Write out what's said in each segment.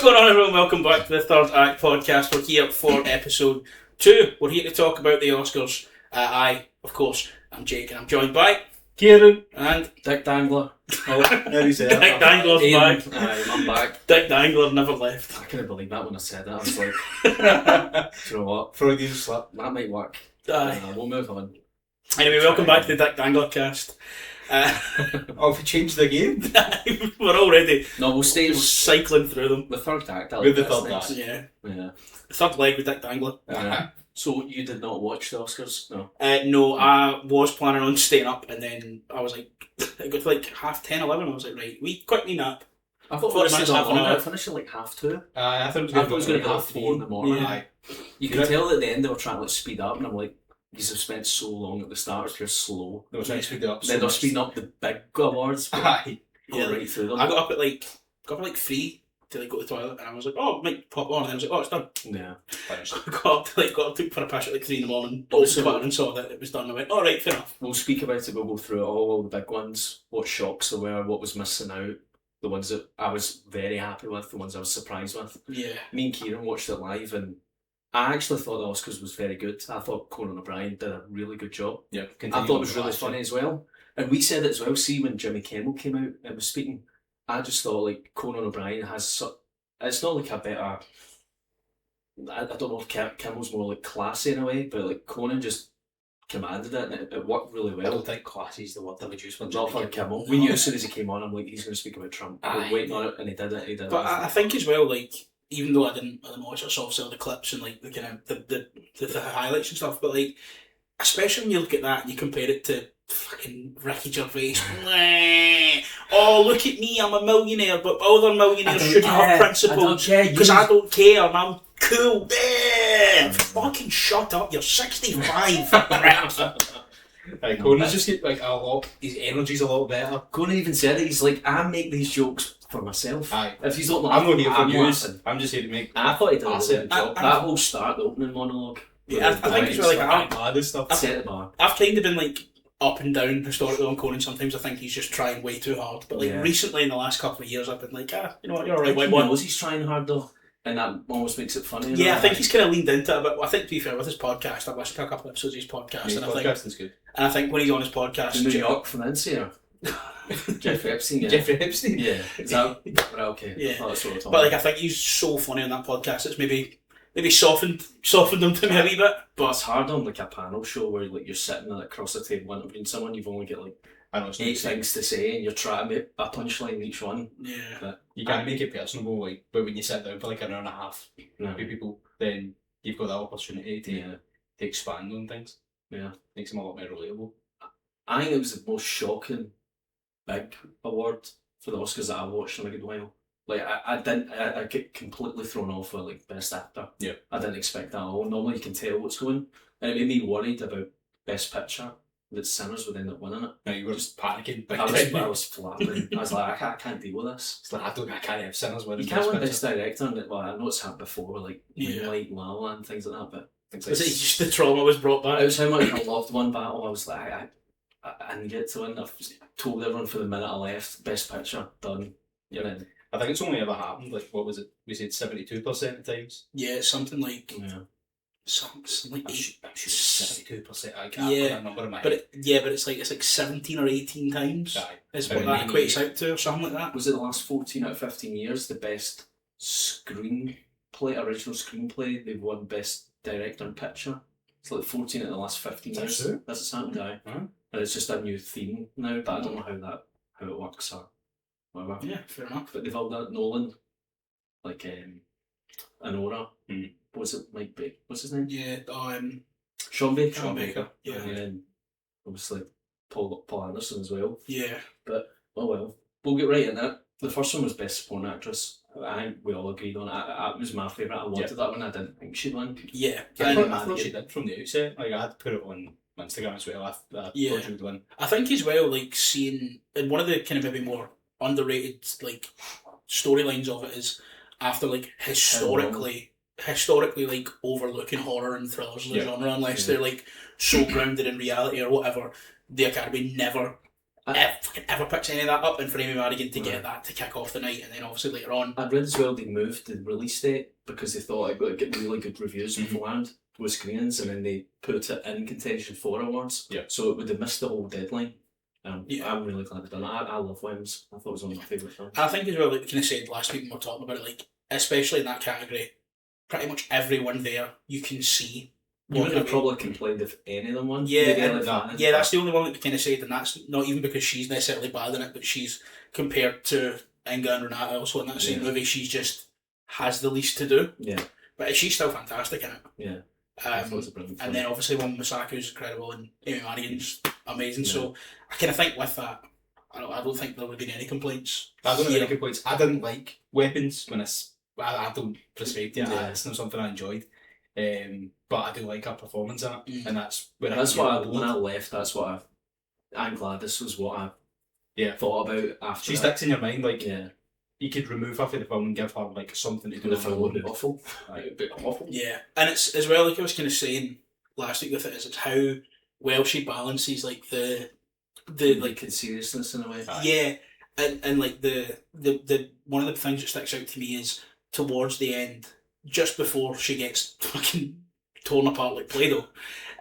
going on, everyone? Welcome back to the Third Act podcast. We're here for episode 2. We're here to talk about the Oscars. Of course, I'm Jake and I'm joined by Kieran and Dick Dangler. Dick Dangler's Aidan. back. Aye, I'm back. Dick Dangler never left. I couldn't believe that when I said it. I was like, do you know what? Freudian slip. That might work. We'll move on. Anyway, welcome back to the Dick Dangler cast. Oh, if we change the game? We're already No, we'll stay with cycling through them. the third act. With the third act. Yeah. Yeah. The third leg with Dick Dangler. Yeah. So you did not watch the Oscars? No. No, I was planning on staying up, and then I was like, it got to like 10:30, 11. I was like, right, we quick me nap. I thought 40 it minutes, was half an hour. I finished at like 2:30. I thought I thought it was going to be half 4 in the morning. Yeah. Aye. You can tell at the end they were trying to like speed up, and I'm like, these have spent so long at the start, it's just slow. They were trying to speed it up. Then they're speeding up the big awards, but Aye. go right through them. I got up at like 3 to like go to the toilet, and I was like, oh, it might pop on, and I was like, oh, it's done. Yeah. I got up, took for a piss at like 3 in the morning, Also- Twitter and saw that it was done. I went, all right, fair enough. We'll speak about it, we'll go through it all the big ones, what shocks there were, what was missing out, the ones that I was very happy with, the ones I was surprised with. Yeah. Me and Kieran watched it live and I actually thought the Oscars was very good. I thought Conan O'Brien did a really good job. Yeah. I thought it was really funny as well. And we said it as well, see when Jimmy Kimmel came out and was speaking, I just thought like Conan O'Brien has it's not like a better, I don't know if Kimmel's more like classy in a way, but like Conan just commanded it and it worked really I well. don't think classy is the word that would use for Not for Jimmy Kimmel. No. We knew as soon as he came on, I'm like, he's going to speak about Trump. Aye. We're waiting on it, and he did it. But I think as well, like, even though I didn't watch it, I saw obviously all the clips and like the kind of the highlights and stuff, but like, especially when you look at that and you compare it to fucking Ricky Gervais. Oh, look at me, I'm a millionaire, but other millionaires shouldn't have principles because I don't care and I'm cool. Fucking shut up, you're 65. Aye, Conan's just get like a lot, his energy's a lot better. Conan even said it, he's like, I make these jokes for myself. Aye. If he's not I'm not here for you. laughing. I'm just here to make. I thought he did a really good I- job. That whole start, the opening monologue. Yeah, I think it's really like mad and stuff. Set the bar. I've kind of been like up and down historically on Conan. Sometimes I think he's just trying way too hard. But like Yeah. recently in the last couple of years I've been like, you know what, you're I alright, think white he one. knows he's trying hard though, and that almost makes it funny. Yeah, I think he's kind of leaned into it a bit. I think to be fair with his podcast, I've listened to a couple of episodes of his podcast, His and I think podcasting's good. when he's on his podcast, the New York from Insider. Jeffrey Epstein. Yeah. Jeffrey Epstein. Yeah. Is that right? Okay. Yeah. Oh, that's what we're talking but like I think he's so funny on that podcast. It's maybe softened him to me a wee bit. But it's hard on like a panel show where like you're sitting across the table interviewing someone, you've only got like I know it's 8 things to say and you're trying to make a punchline in each one. Yeah. But You can't make it personable, like, but when you sit down for like an hour and a half no. with people, then you've got that opportunity to, Yeah. to expand on things. Yeah. Makes them a lot more relatable. I think it was the most shocking big award for the Oscars that I watched in a good while. Like I get completely thrown off for like best actor. Yeah. I didn't expect that at all. Normally you can tell what's going, and it made me worried about best picture that Sinners would end up winning it. Now you were just panicking. I was flapping. I was like, I can't deal with this. It's like I can't have Sinners winning. You can't win Best best director, and well, I know it's happened before, like Yeah. Moonlight, La La Land, things like that. But things Was like it just the trauma was brought back? it was how much I loved one battle. I was like, I didn't get to win. I've told everyone for the minute I left, best picture done. You're in. I think it's only ever happened, like, what was it? We said 72% of times. Yeah, it's something like Yeah. something like I'm 72%. I can't Yeah, put that number in my but head. it's like 17 or 18 times Aye. is what About that maybe- equates out to, or something like that. Was it the last 14 out of 15 years the best original screenplay? They've won best director and picture. It's like 14 out of the last 15 years. That's true. That's a sound guy. Uh-huh. And it's just a new theme now, but I don't know how it works or whatever. Yeah, fair enough. But they've all done Nolan, like Anora. Mm. What's it? Mike Baker. What's his name? Yeah, Sean Baker. Sean Baker, yeah. And then obviously Paul Anderson as well. yeah. Oh well, we'll get right in it. The first one was Best Supporting Actress. I think we all agreed on it. It was my favourite. I wanted that one. I didn't think she'd win. Yeah, I and thought she did from the outset. Like, I had put it on Instagram as well. I Yeah. thought she would win. I think as well, like seeing, and one of the kind of maybe more underrated like storylines of it is after like historically like overlooking horror and thrillers as a Yeah. genre, unless Yeah. they're like so grounded in reality or whatever, the Academy never fucking ever picks any of that up, and for Amy Madigan to get that to kick off the night, and then obviously later on. I read as well they moved the release date because they thought it would get really good reviews beforehand with screenings, and then they put it in contention for awards. Yeah. So it would have missed the whole deadline. I'm really glad they've done that. I love Wims. I thought it was one of my favourite films. I think as well, like we kind of said last week when we were talking about it, like especially in that category, pretty much everyone there you can see. You wouldn't have probably complained if any of them won. Yeah, that's the only one that we kind of said, and that's not even because she's necessarily bad in it, but she's compared to Inga and Renata also in that same movie, she's just has the least to do. Yeah. But she's still fantastic in it. Yeah. And then obviously one Masaka's incredible and Amy Madigan's amazing. Yeah. So I kind of think with that, I don't think there would have been any complaints. I don't have any complaints. I didn't like Weapons when I don't prescribe to it. Yeah. It's not something I enjoyed. But I do like her performance in it, and that's when when I left. That's what I'm glad this was what I thought about after. She sticks in your mind, like you could remove her from the film and give her like something to do. The film would be awful. Awful. Yeah, and it's as well, like I was kind of saying last week with it, is it's how well she balances like the like seriousness in a way. Yeah, and like the one of the things that sticks out to me is towards the end, just before she gets fucking torn apart like Play-Doh,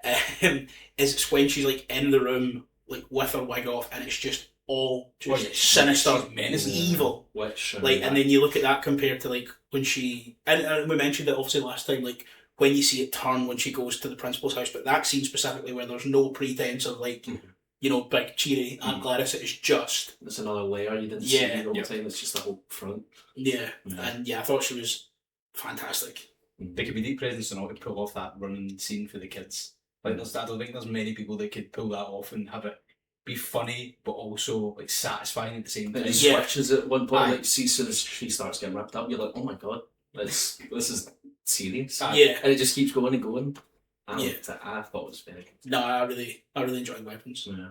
is it's when she's like in the room like with her wig off, and it's just all sinister, menacing, evil. And then you look at that compared to like when she and we mentioned it obviously last time, like when you see it turn when she goes to the principal's house, but that scene specifically where there's no pretense of like big cheery Aunt Gladys, it is just it's another layer you didn't see all the time. It's just the whole front. And I thought she was fantastic. The comedic presence and all could pull off that running scene for the kids. Like I don't think there's many people that could pull that off and have it be funny but also like satisfying at the same time. It switches at one point, like see, so she starts getting ripped up. You're like, oh my god, this is serious. And it just keeps going and going. I thought it was very good. No, I really enjoyed Weapons. Yeah.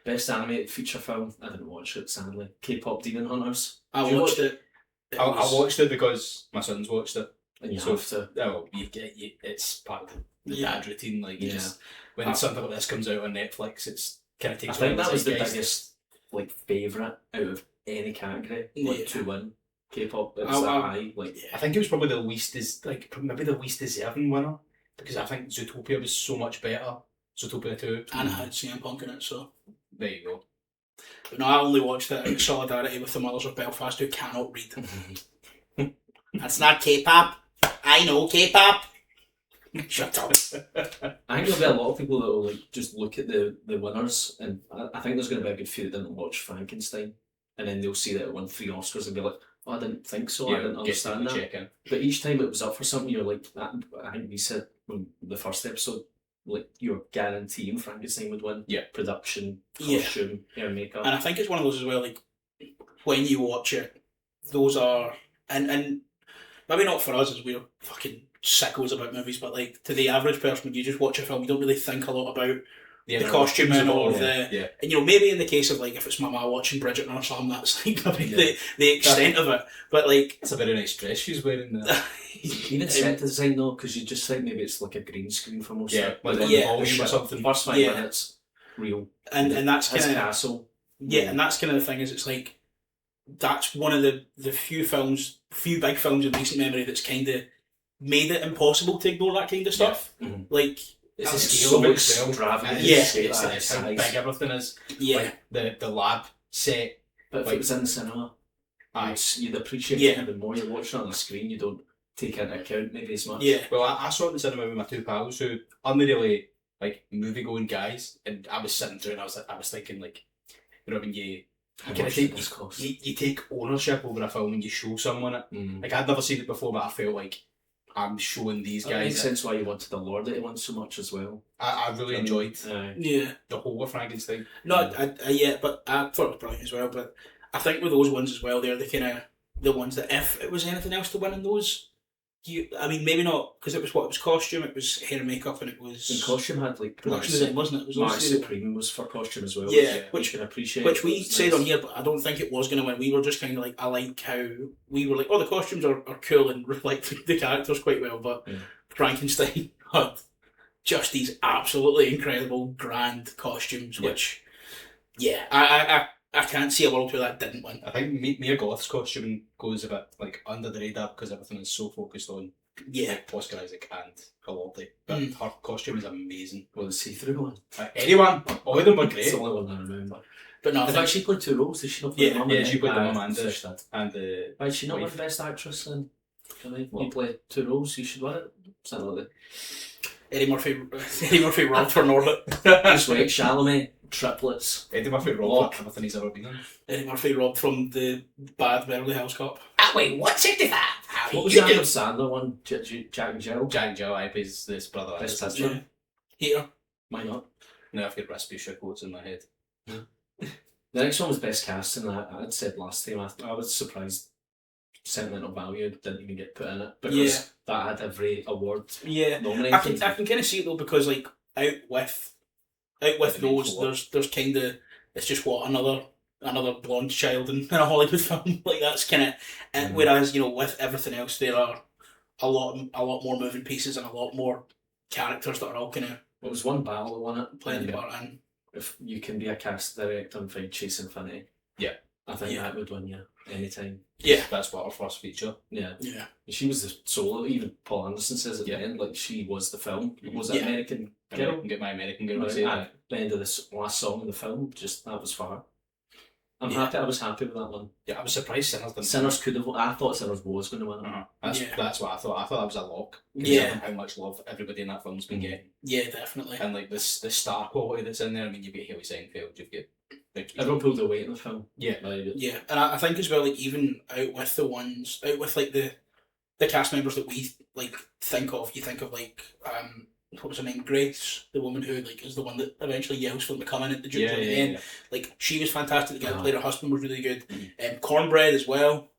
Best animated feature film. I didn't watch it sadly. K-pop Demon Hunters. I watched it. I watched it because my sons watched it. And you have to. Oh, it's part of the dad routine. Like when something like this comes out on Netflix, it's kind of takes. I think that was the biggest like favourite out of any category. Like to win K-pop. It was that high. Like I think it was probably the least maybe the least deserving winner, because I think Zootopia was so much better. Zootopia 2. And it had CM Punk in it, so there you go. But no, I only watched it in solidarity with the mothers of Belfast who cannot read. That's not K-pop. I know K-pop. Shut up. I think there'll be a lot of people that will like just look at the winners, and I think there's going to be a good few that didn't watch Frankenstein, and then they'll see that it won 3 Oscars and be like, oh, I didn't think so, I didn't understand that. But each time it was up for something, you're like, I think we said in the first episode, like you're guaranteeing Frankenstein would win. Production, costume, hair, makeup. And I think it's one of those as well, like when you watch it, those are and maybe not for us as we're fucking sickos about movies, but like to the average person, when you just watch a film, you don't really think a lot about the costuming or and maybe in the case of like if it's my ma watching Bridgerton or something, that's like maybe the extent of it. But like it's a very nice dress she's wearing there. Even set design though, because you just think maybe it's like a green screen for most of it. Volume or something. First 5 minutes, real. And that's kind of castle. And that's kind of the thing is it's like that's one of the few big films in recent memory that's kind of made it impossible to ignore that kind of stuff. Like it's a so extravagant. It's how big everything is. Like the lab set. But if it was in the cinema, you'd appreciate it even more. You're watching it on the screen, you don't take into account maybe as much. Well, I saw it in the cinema with my 2 pals who aren't really like movie going guys, and I was sitting through and I was thinking like, you know, when you take ownership over a film and you show someone it. Like I'd never seen it before, but I felt like I'm showing these guys. It makes sense why you wanted the Lord that he won so much as well. I really enjoyed the whole of Frankenstein. No, but I thought it was brilliant as well. But I think with those ones as well, they're the kind of the ones that if it was anything else to win in those, maybe not, because it was costume, it was hair and makeup, and it was. And costume had like production design, wasn't it? It was Mark Supreme was for costume as well. Yeah, which you can appreciate. Which we said on here, but I don't think it was going to win. We were just kind of like, I like how we were like, oh, the costumes are cool and reflect the characters quite well, but Frankenstein had just these absolutely incredible grand costumes, which Yeah, I can't see a world where that didn't win. I think Mia Goth's costume goes a bit like under the radar because everything is so focused on Oscar Isaac and Elodie. But her costume is amazing. Well, the see-through one. Anyone, all of them were great. It's the only one I remember. But no, in fact, she played two roles. Did she not play the mum? Yeah, she played the mum and the. Why she not win Best Actress then? You play two roles, you should win it. Something like that. Eddie Murphy robbed for Norbit. Just wait, Chalamet, triplets. Eddie Murphy robbed for everything he's ever been in. Eddie Murphy robbed from the bad Beverly Hills Cop. Wait, 165. What was the Adam Sandler one? Jack and Jill? Jack and Jill, I plays this brother. Best sister. Here. Why not? No, I've got Rasputia quotes in my head. The next one was Best Casting. I'd said last time, I was surprised Sentimental Value didn't even get put in it because that had every award nominated. I can kind of see it though because like out with those there's kind of it's just what another blonde child in a Hollywood film like that's kind of whereas with everything else there are a lot more moving pieces and a lot more characters that are all kind of. It was one battle that won it playing the part in. If you can be a cast director and find Chase Infinity, I think that would win you anytime. Yeah, that's what her first feature. Yeah. Yeah. She was the solo. Even Paul Anderson says at the end, like she was the film. Was it American Girl? Get My American Girl. Right. At the end of this last song of the film, just that was far. I'm happy. I was happy with that one. Yeah, I was surprised Sinners didn't. Sinners could have. I thought Sinners was going to win. That's what I thought. I thought that was a lock. How much love everybody in that film's been getting. Yeah, definitely. And like the star quality that's in there. I mean, you've got Haley Seinfeld. You've got. Everyone pulled away in the film. Yeah, yeah, and I think as well, like even out with like the cast members that we like think of, you think of like what was her name, Grace, the woman who like is the one that eventually yells for them to come in at the Duke at the end. Like she was fantastic. The guy who played her husband was really good. Cornbread as well,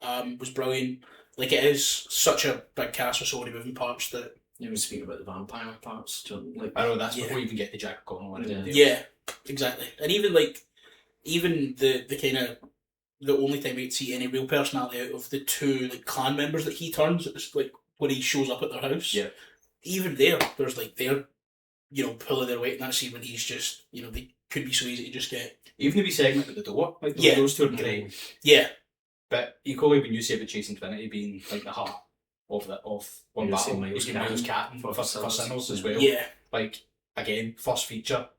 was brilliant. Like it is such a big cast with so many moving parts that. You were speaking about the vampire parts, like I know that's before you even get to Jack O'Connell. Yeah, exactly. And even the kind of the only time we'd see any real personality out of the two like clan members that he turns, it's like when he shows up at their house. Yeah. Even there's like they're pulling their weight in that scene when he's just they could be so easy to just get. Even the wee segment at the door, like those two are great. Yeah. But equally when you say about Chase Infinity being like the heart of one battle, Miles Catton for Sinners as well. Yeah. Like again, first feature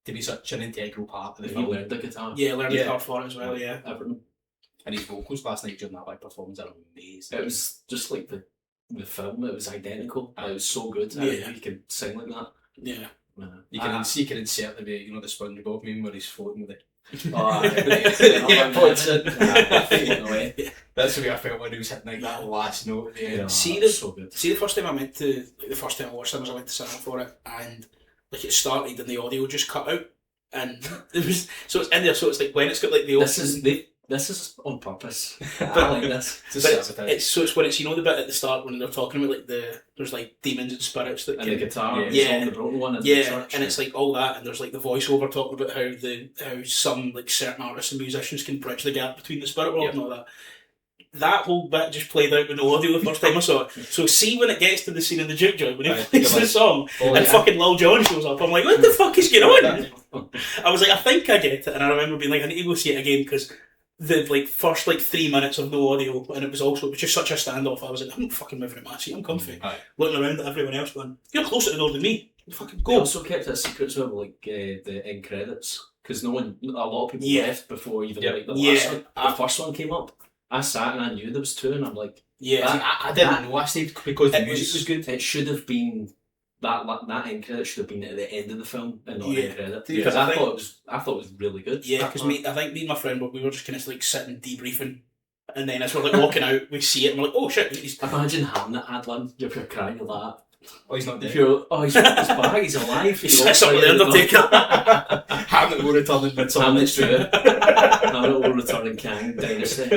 to be such an integral part of the film. He learned the guitar. Yeah, learned the guitar for it as well. Yeah. Everything. And his vocals last night during that live performance are amazing. It was just like the film. It was identical. It was so good. He could sing like that. Yeah. You can insert the the SpongeBob meme where he's floating with it. That's the way I felt when he was hitting like that last note. See the first time I went to the first time I watched them was I went to cinema for it and like it started and the audio just cut out and it was so it's in there so it's like when it's got like the This is on purpose. But I like this. It's when it's the bit at the start when they're talking about like there's like demons and spirits that and the guitar, on the broken one, and it's like all that, and there's like the voiceover talking about how some like certain artists and musicians can bridge the gap between the spirit world and all that. That whole bit just played out with no audio the first time I saw it. So see when it gets to the scene in the juke joint when he plays the song and fucking Lil Jon shows up, I'm like, what the fuck is going on? I was like, I think I get it, and I remember being like, I need to go see it again because. The first 3 minutes of no audio, and it was just such a standoff. I was like, I'm not fucking moving in my seat. I'm comfy. Looking around at everyone else, going, "You're closer to the door than me. Fucking go." They also kept it a secret as well, like the end credits, because a lot of people left before even the last one. The first one came up. I sat and I knew there was two, and I'm like, I didn't know. I stayed because the music was good. It should have been. That end credit should have been at the end of the film and not end credit because I thought it was really good. Yeah, because I think me and my friend we were just kind of sitting debriefing, and then as we're walking out, we see it and we're like, oh shit! Imagine Hamlet had one. If you're crying at that. Oh, he's not dead. He's back. He's alive. He's up with the Undertaker. Hamlet will return in mid-summer. Hamlet's true. Hamlet will return in Kang Dynasty.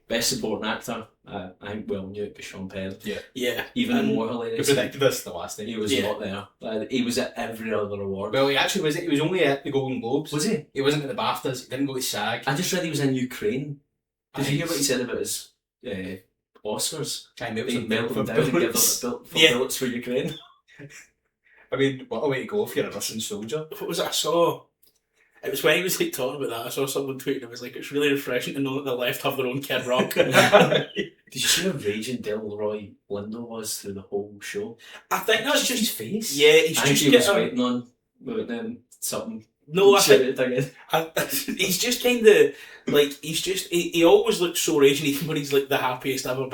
Best supporting actor, I think well knew it was Sean Penn. Yeah. Even more hilarious. We predicted this the last time. He was not there. He was at every other award. Well, he actually was. He was only at the Golden Globes. Was he? He wasn't at the BAFTAs. He didn't go to SAG. I just read he was in Ukraine. Did you hear what he said about his Oscars? He melted them down and gave them bullets for Ukraine. I mean, what a way to go if you're a Russian soldier. What was it I saw? It was when he was like talking about that. I saw someone tweeting. It was like, it's really refreshing to know that the left have their own Kid Rock. Did you see how raging Delroy Lindo was through the whole show? I think that's Just just his face. yeah. He's I think just he was getting. waiting on something. No, I Shit, think again. he's just kind of like he always looks so raging even when he's like the happiest ever.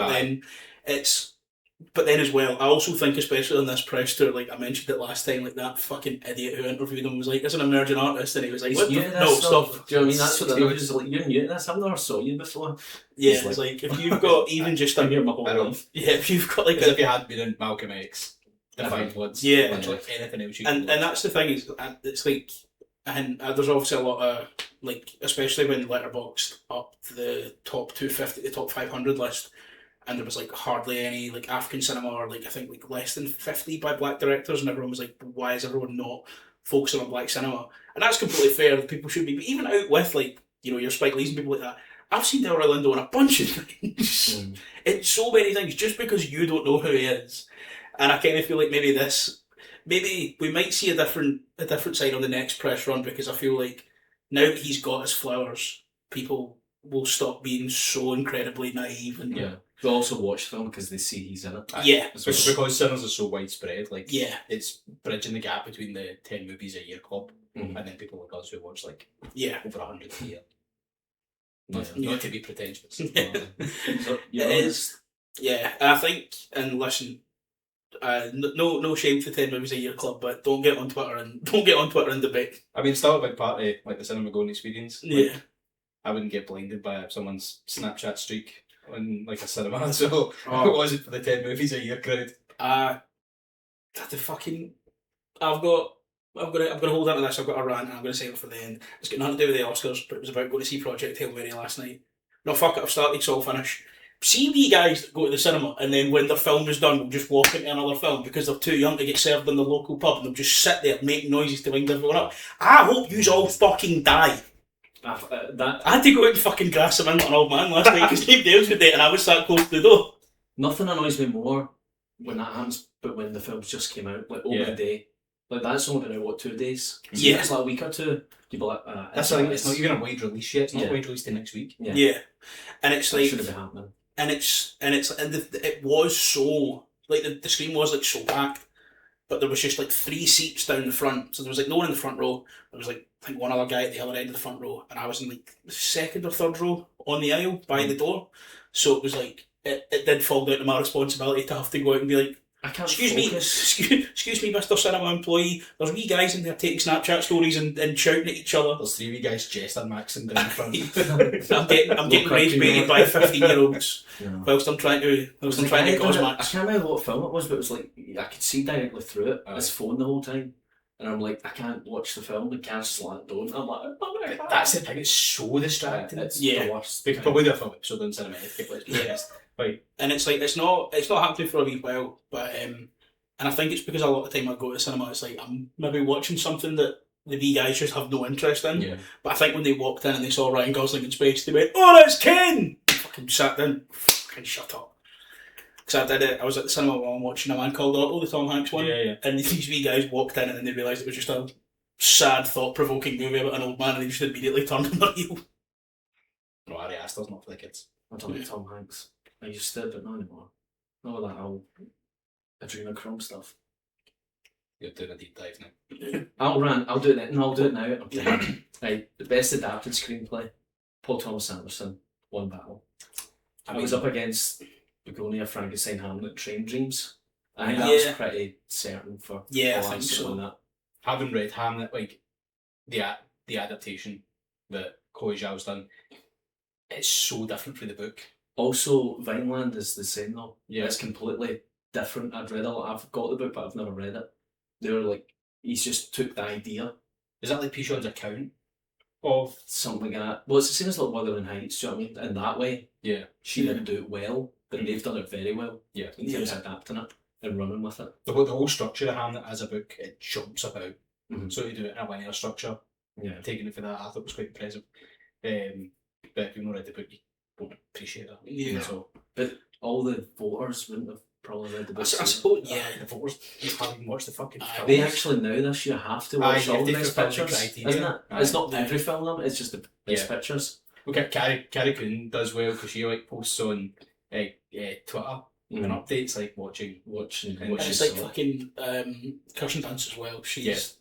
But then as well, I also think especially on this press tour, like I mentioned it last time, like that fucking idiot who interviewed him was like, "As an emerging artist," and he was like, He's new to this, "No, stop." Do you know what I mean? That's what the news is like. You're new to this. I've never saw you before. Yeah, He's it's like if you've got even just I'm here my whole life. yeah, if you've got like As if you had been in Malcolm X, defined once. Yeah. Literally anything else you and that's the thing is, it's like, and there's obviously a lot of like, especially when Letterboxd up the top 250, the top 500 list, and there was like hardly any like African cinema, or like I think like less than 50 by black directors, and everyone was like, why is everyone not focusing on black cinema? And that's completely fair. People should be, but even out with like, you know, your Spike Lees and people like that. I've seen Delroy Lindo in a bunch of things. In so many things, just because you don't know who he is. And I kind of feel like maybe we might see a different side on the next press run, because I feel like now that he's got his flowers, people will stop being so incredibly naive. And Yeah. They also watch film because they see he's in it. yeah, because cinemas are so widespread, like yeah, it's bridging the gap between the 10 movies a year club Mhm. and then people like us who watch like yeah. over 100 a year. Yeah. Not to be pretentious. So, It you're is, yeah. And I think, and listen, no shame to 10 movies a year club, but don't get on Twitter and debate. I mean, still a big part of like the cinema going experience. Like, Yeah. I wouldn't get blinded by someone's Snapchat streak on like a cinema, so Oh. it wasn't for the 10 movies a year crowd. The fucking, I'm gonna hold on to this. I've got a rant and I'm gonna save it for the end. It's got nothing to do with the Oscars, but it was about going to see Project Hail Mary last night. No, fuck it, I've started, so I'll finish. See wee guys that go to the cinema and then when their film is done, will just walk into another film because they're too young to get served in the local pub, and they'll just sit there making noises to wind everyone up. I hope yous all fucking die. that I had to go out and fucking grass him in like an old man last night because Dave Dales was there and I was sat close to the door. nothing annoys me more when that happens, but when the films just came out, like over Yeah. the day. Like that's only been out, what, 2 days? Yeah. It's like a week or two. You'd be like, That's the thing, it's not even a wide release yet. It's not Yeah. wide release till next week. Yeah. And it's That like, shouldn't be happening. and it was so, like the screen was like so packed, but there was just like 3 seats down the front, so there was like no one in the front row. There was like, I think one other guy at the other end of the front row, and I was in like the second or third row on the aisle by the door. So it was like it did fall down to my responsibility to have to go out and be like, I can't excuse focus. me, excuse me, Mr. Cinema employee. There's wee guys in there taking Snapchat stories and shouting at each other. There's 3 wee guys Jester maxing down the front. I'm getting rage baited by 15-year-olds No. whilst I'm trying to I Gosmax. can't remember what film it was, but it was like I could see directly through it. Aye. His phone the whole time, and I'm like, I can't watch the film. The camera slant don't. I'm like, oh my God. That's the thing, it's so distracting. It's Yeah. the worst. We could probably do a full episode on cinema, let's be Yeah. honest. Right. And it's like it's not happening for a wee while, but and I think it's because a lot of the time I go to the cinema, it's like I'm maybe watching something that the wee guys just have no interest in. Yeah. But I think when they walked in and they saw Ryan Gosling in space, they went, "Oh, that's Ken!" Fucking sat down, fucking shut up. Because I did it. I was at the cinema while I'm watching A Man Called Otto, the Tom Hanks one, Yeah. and these wee guys walked in and then they realised it was just a sad, thought-provoking movie about an old man, and they just immediately turned on their heel. No, Ari Aster's not for the kids. I don't like Tom Hanks. I used to, but not anymore. Not with that old adrenochrome stuff. You're doing a deep dive now. I'll rant. I'll do it now. No, I'll do it now. I'm kidding. Right, the best adapted screenplay. Paul Thomas Anderson. One battle. I was up against Begonia, Frankenstein, Hamlet, Train Dreams. I think that was Yeah. pretty certain for Yeah, I Paul think Anderson so. on that. Having read Hamlet, like the adaptation that Chloe Zhao's done, it's so different from the book. Also, Vineland is the same though. Yeah. It's completely different. I've got the book, but I've never read it. They were like, he's just took the idea, Is that like Pishon's account of? something like that. Well, it's the same as like Wuthering Heights, do you know what I mean? In that way, Yeah. she didn't do it well, but they've done it very well. Yeah. In terms of adapting it and running with it. The whole structure of Hamlet as a book, it jumps about. Mhm. So to do it in a linear structure, Yeah. taking it for that, I thought was quite impressive. But if you've not read the book, you won't appreciate that. Yeah. So But all the voters wouldn't have probably read the I books. suppose, yeah. The voters haven't watched the fucking film. They actually now this year have to watch all the best pictures, criteria. isn't it? It's not every film, them, it's just the best Yeah. pictures. Okay, Carrie Coon does well because she like posts on Twitter and updates like watching. And it's like fucking Kirsten Dunst as well. She's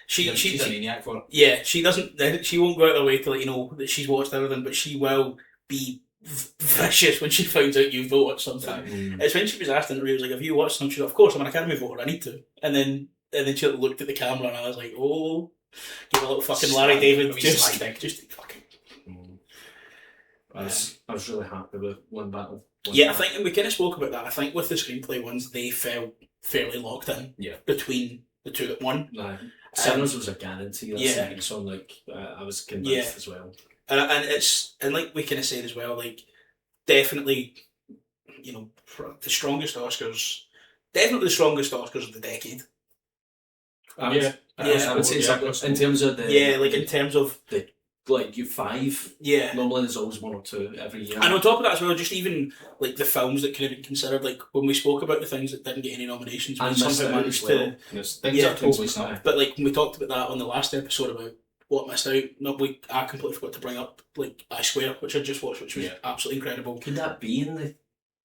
She's a maniac for it. Yeah, she doesn't. She won't go out of her way to let you know that she's watched everything, but she will be vicious when she finds out you've watched something. It's when she was asked in the interview, was like, "Have you watched something?" She's like, "Of course, I'm an Academy voter. I need to." And then she looked at the camera, and I was like, "Oh, give a little fucking Larry David just fucking." I was really happy with One Battle. I think, and we kind of spoke about that. I think with the screenplay ones, they felt fairly locked in between the two that won. Sinners was a guarantee. That second song, like I was convinced as well. And like we kind of said as well, like definitely, you know, the strongest Oscars, definitely the strongest Oscars of the decade. I would say so. In terms of in terms of the like you 5. Yeah. Normally there's always 1 or 2 every year. And on top of that as well, just even like the films that could have been considered, like when we spoke about the things that didn't get any nominations, we somehow managed to. Things are totally snubbed. But like when we talked about that on the last episode about what missed out, I completely forgot to bring up like I Swear, which I just watched, which was absolutely incredible. Could that be in the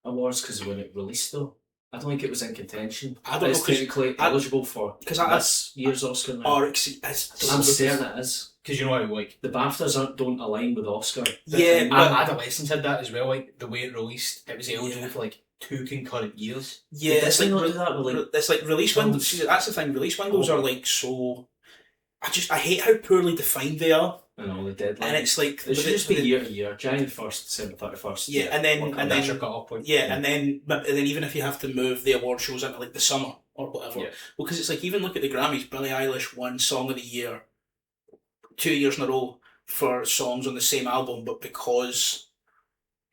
awards because when it released though? I don't think it was in contention. I don't know. It's technically eligible for this year's Oscar now. I'm certain it is. Because you know how like the BAFTAs don't align with Oscar. Yeah, but Adolescence had that as well. Like the way it released, it was eligible for like 2 concurrent years. Yeah, it's like it's like release windows. See, that's the thing. Release windows are like so. I hate how poorly defined they are. I know the deadline. And it's like it should just be year to year, January 1st, December 31st. Yeah, and then that's your cut-off point. Yeah, and then even if you have to move the award shows into like the summer or whatever, well, because it's like even look at the Grammys. Billie Eilish won Song of the Year 2 years in a row for songs on the same album, but because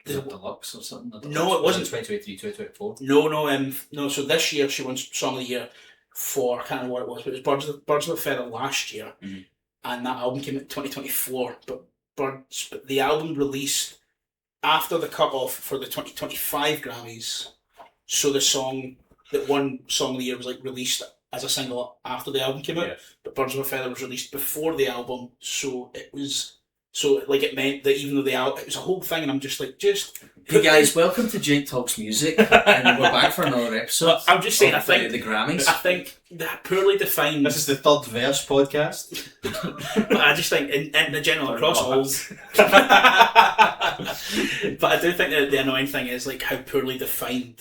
the deluxe or something. No, it wasn't 2023, 2024. No. So this year she won Song of the Year for I can't remember what it was, but it was Birds of a Feather last year, and that album came out in 2024. But the album released after the cut off for the 2025 Grammys, so the song that won Song of the Year was like released as a single after the album came out, but Birds of a Feather was released before the album, so it meant that even though it was a whole thing, and I'm just like, hey guys, welcome to Jake Talks Music, and we're back for another episode. I'm just saying, I think the Grammys. I think that poorly defined. This is the third verse podcast. But I just think in the general across all. But I do think that the annoying thing is like how poorly defined.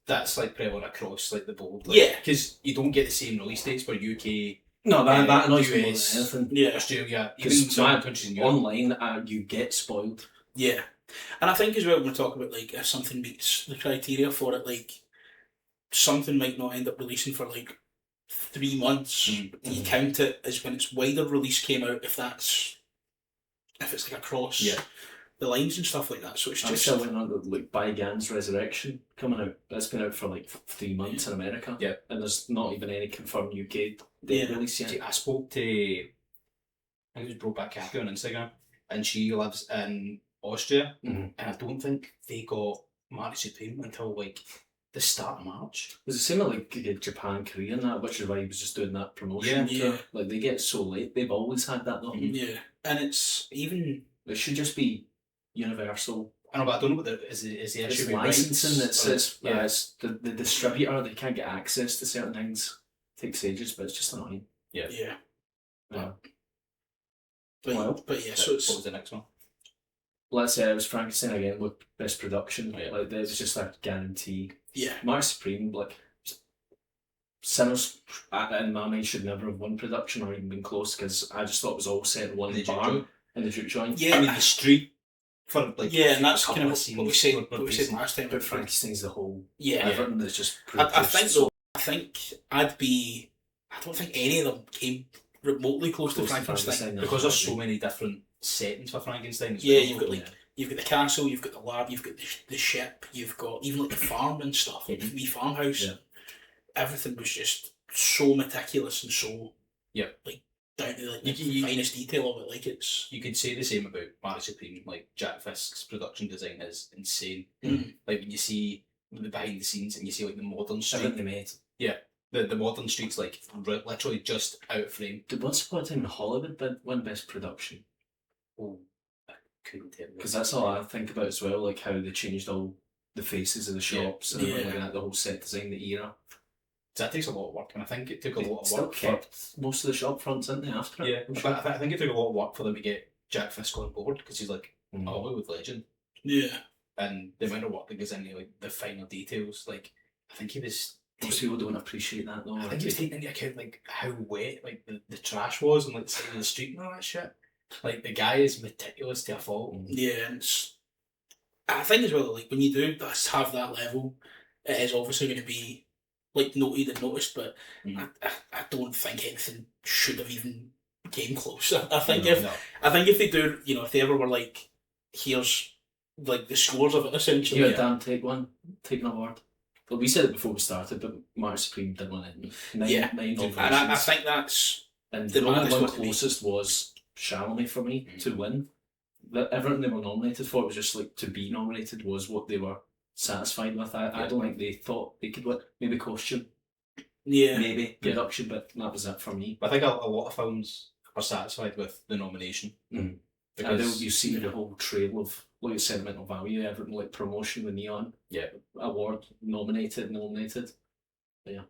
That's like prevalent across like the board. Like, because you don't get the same release dates for UK. No, that annoys me more US, than anything. Australia, even some countries in Europe. Online, you get spoiled. Yeah, and I think as well when we talk about like if something meets the criteria for it, like something might not end up releasing for like 3 months. You count it as when its wider release came out. If it's like across the lines and stuff like that. So it's just. I'm still waiting on like By Gan's Resurrection coming out. That's been out for like 3 months in America. Yeah, and there's not even any confirmed UK date release yet. I spoke to, I think it was Brokeback Kathy on Instagram, and she lives in Austria, and I don't think they got Marty Supreme until like the start of March. It was the same with like Japan, Korea and that, which is why he was just doing that promotion. Yeah. Like they get so late. They've always had that though. Yeah, and it's even. It should just be universal. I know, but I don't know what is the issue with licensing. It's the distributor. They can't get access to certain things. It takes ages, but it's just annoying. Yeah. But yeah. So it's, what was the next one? Let's say it was Frankenstein again with best production. Like it was just a guarantee. Yeah. Mark Supreme, like Sinners, in my mind, should never have won production or even been close because I just thought it was all set in one bar in the juke joint. Yeah, I mean the street. For like and that's kind of what we said last time. But Frankenstein's the whole everything that's just. I think though. I think I don't think any of them came remotely close to Frankenstein because there's so many different settings for Frankenstein. Yeah, you've got you've got the castle, you've got the lab, you've got the ship, you've got even like the farm and stuff, like the wee farmhouse. Yeah. Everything was just so meticulous and so like down to like the finest detail of it. Like it's you could say the same about Marty Supreme. Like Jack Fisk's production design is insane. Mm-hmm. Like when you see the behind the scenes and you see like the modern Everything street. they made. The modern street's like literally just out of frame. Did Once Upon a Time in Hollywood win Best Production? Oh, I couldn't tell you. Because that's all I think about as well, like how they changed all the faces of the shops and everything like that, the whole set design, the era. That takes a lot of work, and I think it took a lot of Still work. kept most of the shop fronts, didn't they, after it? Yeah, I'm but sure. I think it took a lot of work for them to get Jack Fisk on board because he's like a Hollywood legend, Yeah. and the amount of work that goes into like the finer details. Like I think he was. Most people don't appreciate that though. I think he was taking into account like how wet like the trash was and like the side of the street and all that shit. Like the guy is meticulous to a fault. Yeah, and I think as well, like when you do have that level, it is obviously going to be like noted and noticed, but I don't think anything should have even came close. I think if they do, you know, if they ever were like, here's like the scores of it essentially. You had Dan take an award. Well, we said it before we started, but March Supreme did win it. Nine nominations. And I think that's And the the only maddest one one to me. closest was Chalamet for me to win. Everything they were nominated for was just like to be nominated was what they were satisfied with. I don't think they thought they could win. Maybe costume, maybe production, but that was it for me. I think a lot of films are satisfied with the nomination. Because you see the whole trail of like sentimental value, everything like promotion, the neon, award nominated. But yeah,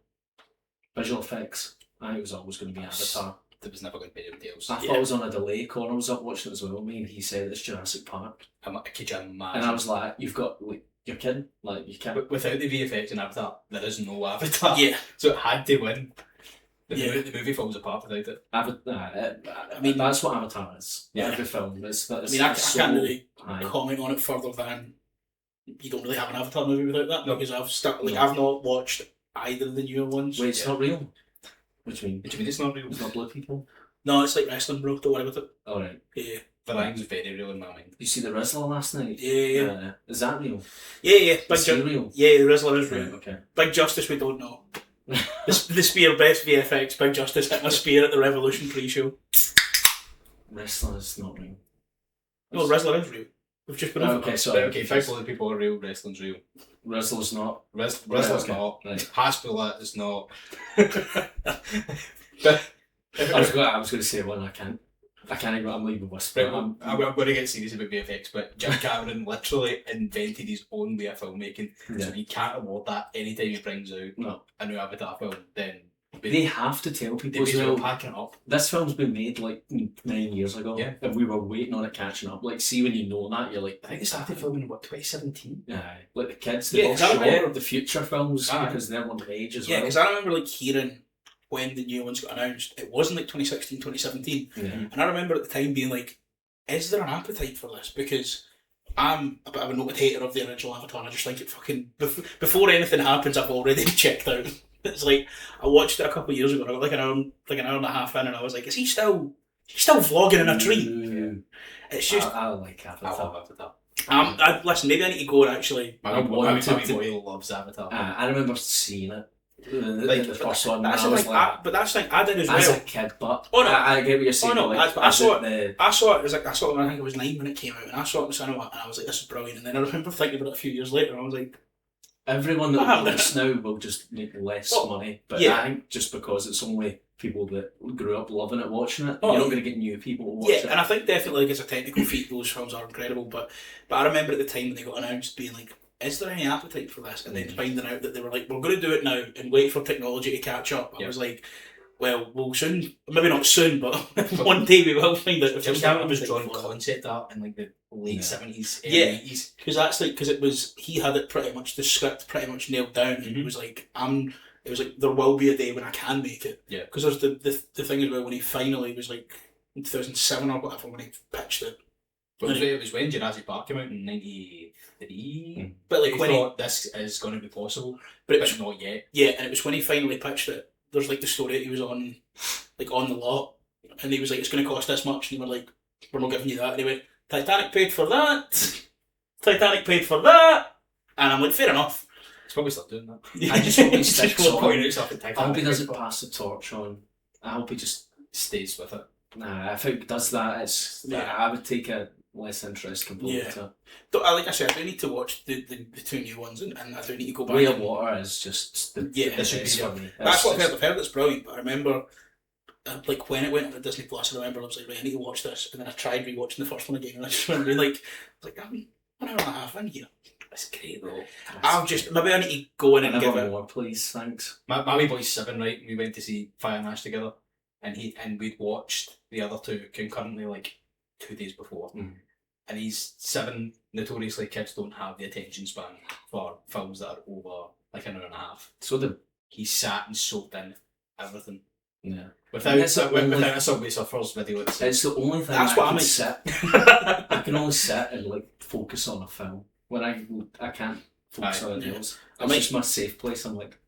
visual effects. I think it was always going to be Avatar. There was never going to be anything else. I thought it was on a delay. Connor was up watching it as well. Me and he said it's Jurassic Park, Could you imagine? and I was like, "You've got like, you're kidding? Like you can't." But without the VFX in Avatar, there is no Avatar. Yeah. So it had to win. The movie falls apart without it. I mean, that's what Avatar is. Yeah. Every film is. I mean, I can't really high. comment on it further than you don't really have an Avatar movie without that. No. Because I've not watched either of the newer ones. Wait, it's not real. What do you mean? What do you mean it's not real? It's not blue people. No, it's like wrestling, bro. Don't worry about it. All right. Yeah. The line's very real in my mind. You see the Rizzler last night? Yeah. Is that real? Yeah. Is he real? Yeah, the Rizzler is real. Right, okay. Big Justice, we don't know. the spear, best VFX. Big Justice hitting a spear at the Revolution pre-show. Wrestler is not real. No, Rizzler is real. We've just been over Okay, that. sorry. Okay, people are real, wrestling's real. Rizzler's not. Wrestling's okay. not. Right. Hasbulla is not. I was going to say one. I can't even. I'm leaving whispering. Right, I'm going to get serious about VFX, but Jim Cameron literally invented his own way of filmmaking. So he can't award that anytime he brings out a new Avatar film. Then they have to tell people as they're well. packing it up. This film's been made like 9 years ago, and we were waiting on it catching up. Like, see when you know that, you're like, I think they started filming in 2017. Like the kids, they're all sure of the future films because they're one age as well. Yeah, because I remember like Kieran, when the new ones got announced, it wasn't like 2016, 2017. And I remember at the time being like, is there an appetite for this? Because I'm a bit of a noted hater of the original Avatar, and I just think it fucking, before anything happens, I've already checked out. It's like, I watched it a couple of years ago, and I got like an hour and a half in, and I was like, is he still vlogging in a tree? It's just... I like Avatar. I love Avatar. Listen, maybe I need to go and actually... My boy loves Avatar. I remember seeing it. The first one. That's I was but that's the thing, I did as well. As a kid, but I get what you're saying. I saw it when I think it was 9 when it came out, and I saw it in the cinema, and I was like, this is brilliant. And then I remember thinking about it a few years later, and I was like, everyone that will this now will just make less money. But I think just because it's only people that grew up loving it, watching it, you're not going to get new people to watch it. Yeah, and I think definitely like, as a technical feat, those films are incredible. But I remember at the time when they got announced being like, is there any appetite for this? And then finding out that they were like, we're going to do it now and wait for technology to catch up. I was like, well, we'll soon, maybe not soon, but one day we will find out. Jim Cameron was drawing concept art in like the late 70s, early 80s. Because he had it pretty much, the script pretty much nailed down. And he was like, it was like, there will be a day when I can make it. Yeah. Because there's the thing as well, when he finally was like, in 2007 or whatever, when he pitched it. But it was when Jurassic Park came out in 93. But like when thought this is going to be possible, but not yet. Yeah, and it was when he finally pitched it. There's like the story that he was on the lot, and he was like, it's going to cost this much, and they were like, we're not giving you that. And he went, Titanic paid for that. Titanic paid for that. And I'm like, fair enough. He's probably still doing that. I just hope he sticks on. Pointing stuff at Titanic. I hope he doesn't pass the torch on. I hope he just stays with it. If he does that, I would take a less interest completely to it. Like I said, I do need to watch the two new ones, and I do need to go back. Way of Water is just the this best for me. That's what I've heard. It's brilliant. But I remember, like when it went on Disney Plus, I remember I was like, right, I need to watch this, and then I tried rewatching the first one again, and I just remember I'm 1 hour and a half in here. It's great though. Maybe I need to go in and give it more, please. Thanks. My wee boy's 7, right? We went to see Fire and Ash together, and we'd watched the other two concurrently like 2 days before. And he's 7. Notoriously, kids don't have the attention span for films that are over like an hour and a half. So he sat and soaked in everything. Yeah. Without a Subway Surfers video, it's the only thing. That's what I sit. I can only sit and like focus on a film. When I can't focus on anything else. It's just my safe place. I'm like,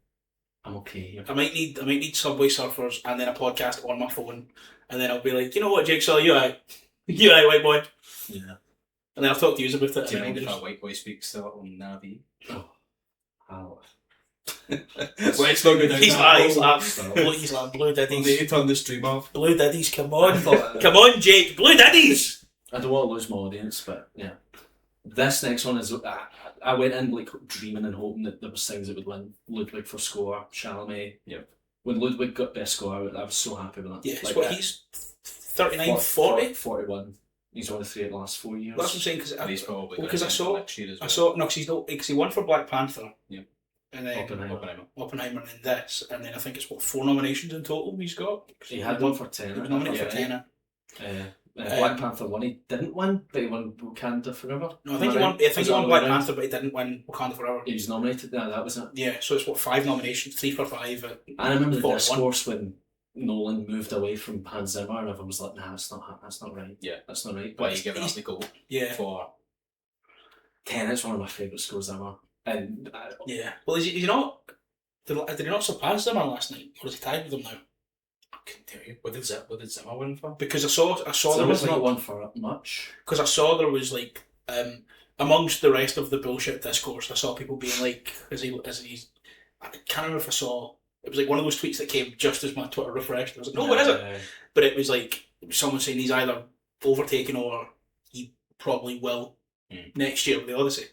I'm okay here. I might need Subway Surfers and then a podcast on my phone, and then I'll be like, you know what, Jigsaw, you alright, white boy. Yeah. And then I'll talk to you about it. Do you mind if a white boy speaks to it on Navi? Oh. Well, it's not good. He's like Blue Diddies. They turn the stream off. Blue Diddies, come on. Come on, Jake. Blue Diddies! I don't want to lose my audience, but yeah. This next one is... I went in like dreaming and hoping that there was things that would win. Ludwig for score, Chalamet. Yep. When Ludwig got best score, I was so happy with that. Yeah, like, he's 39, 40? 41. He's won 3 in the last 4 years. That's what I'm saying, because I saw, because he won for Black Panther. Yeah. And then Oppenheimer, and then this, and then I think it's 4 nominations in total he's got. He had one for Tenet. He was nominated for Tenet. Black Panther won. He didn't win, but he won Wakanda Forever. No, I think he won Black Panther, but he didn't win Wakanda Forever. He was nominated. No, that was it. Yeah, so it's 5 nominations, 3 for 5. I remember the discourse when Nolan moved away from Hans Zimmer, and everyone was like, "Nah, that's not right. Yeah, that's not right." But he's giving up the goal. Yeah. For Tenet's one of my favourite scores ever. And yeah, well, is he not? Did he not surpass Zimmer last night, or is he tied with him now? I couldn't tell you. What did Zimmer win for? Because I saw there was not one for much. Because I saw there was like amongst the rest of the bullshit discourse, I saw people being like, is he? I can't remember if I saw. It was like one of those tweets that came just as my Twitter refreshed. I was like, no, what is it? But it was like someone saying he's either overtaken or he probably will next year with the Odyssey.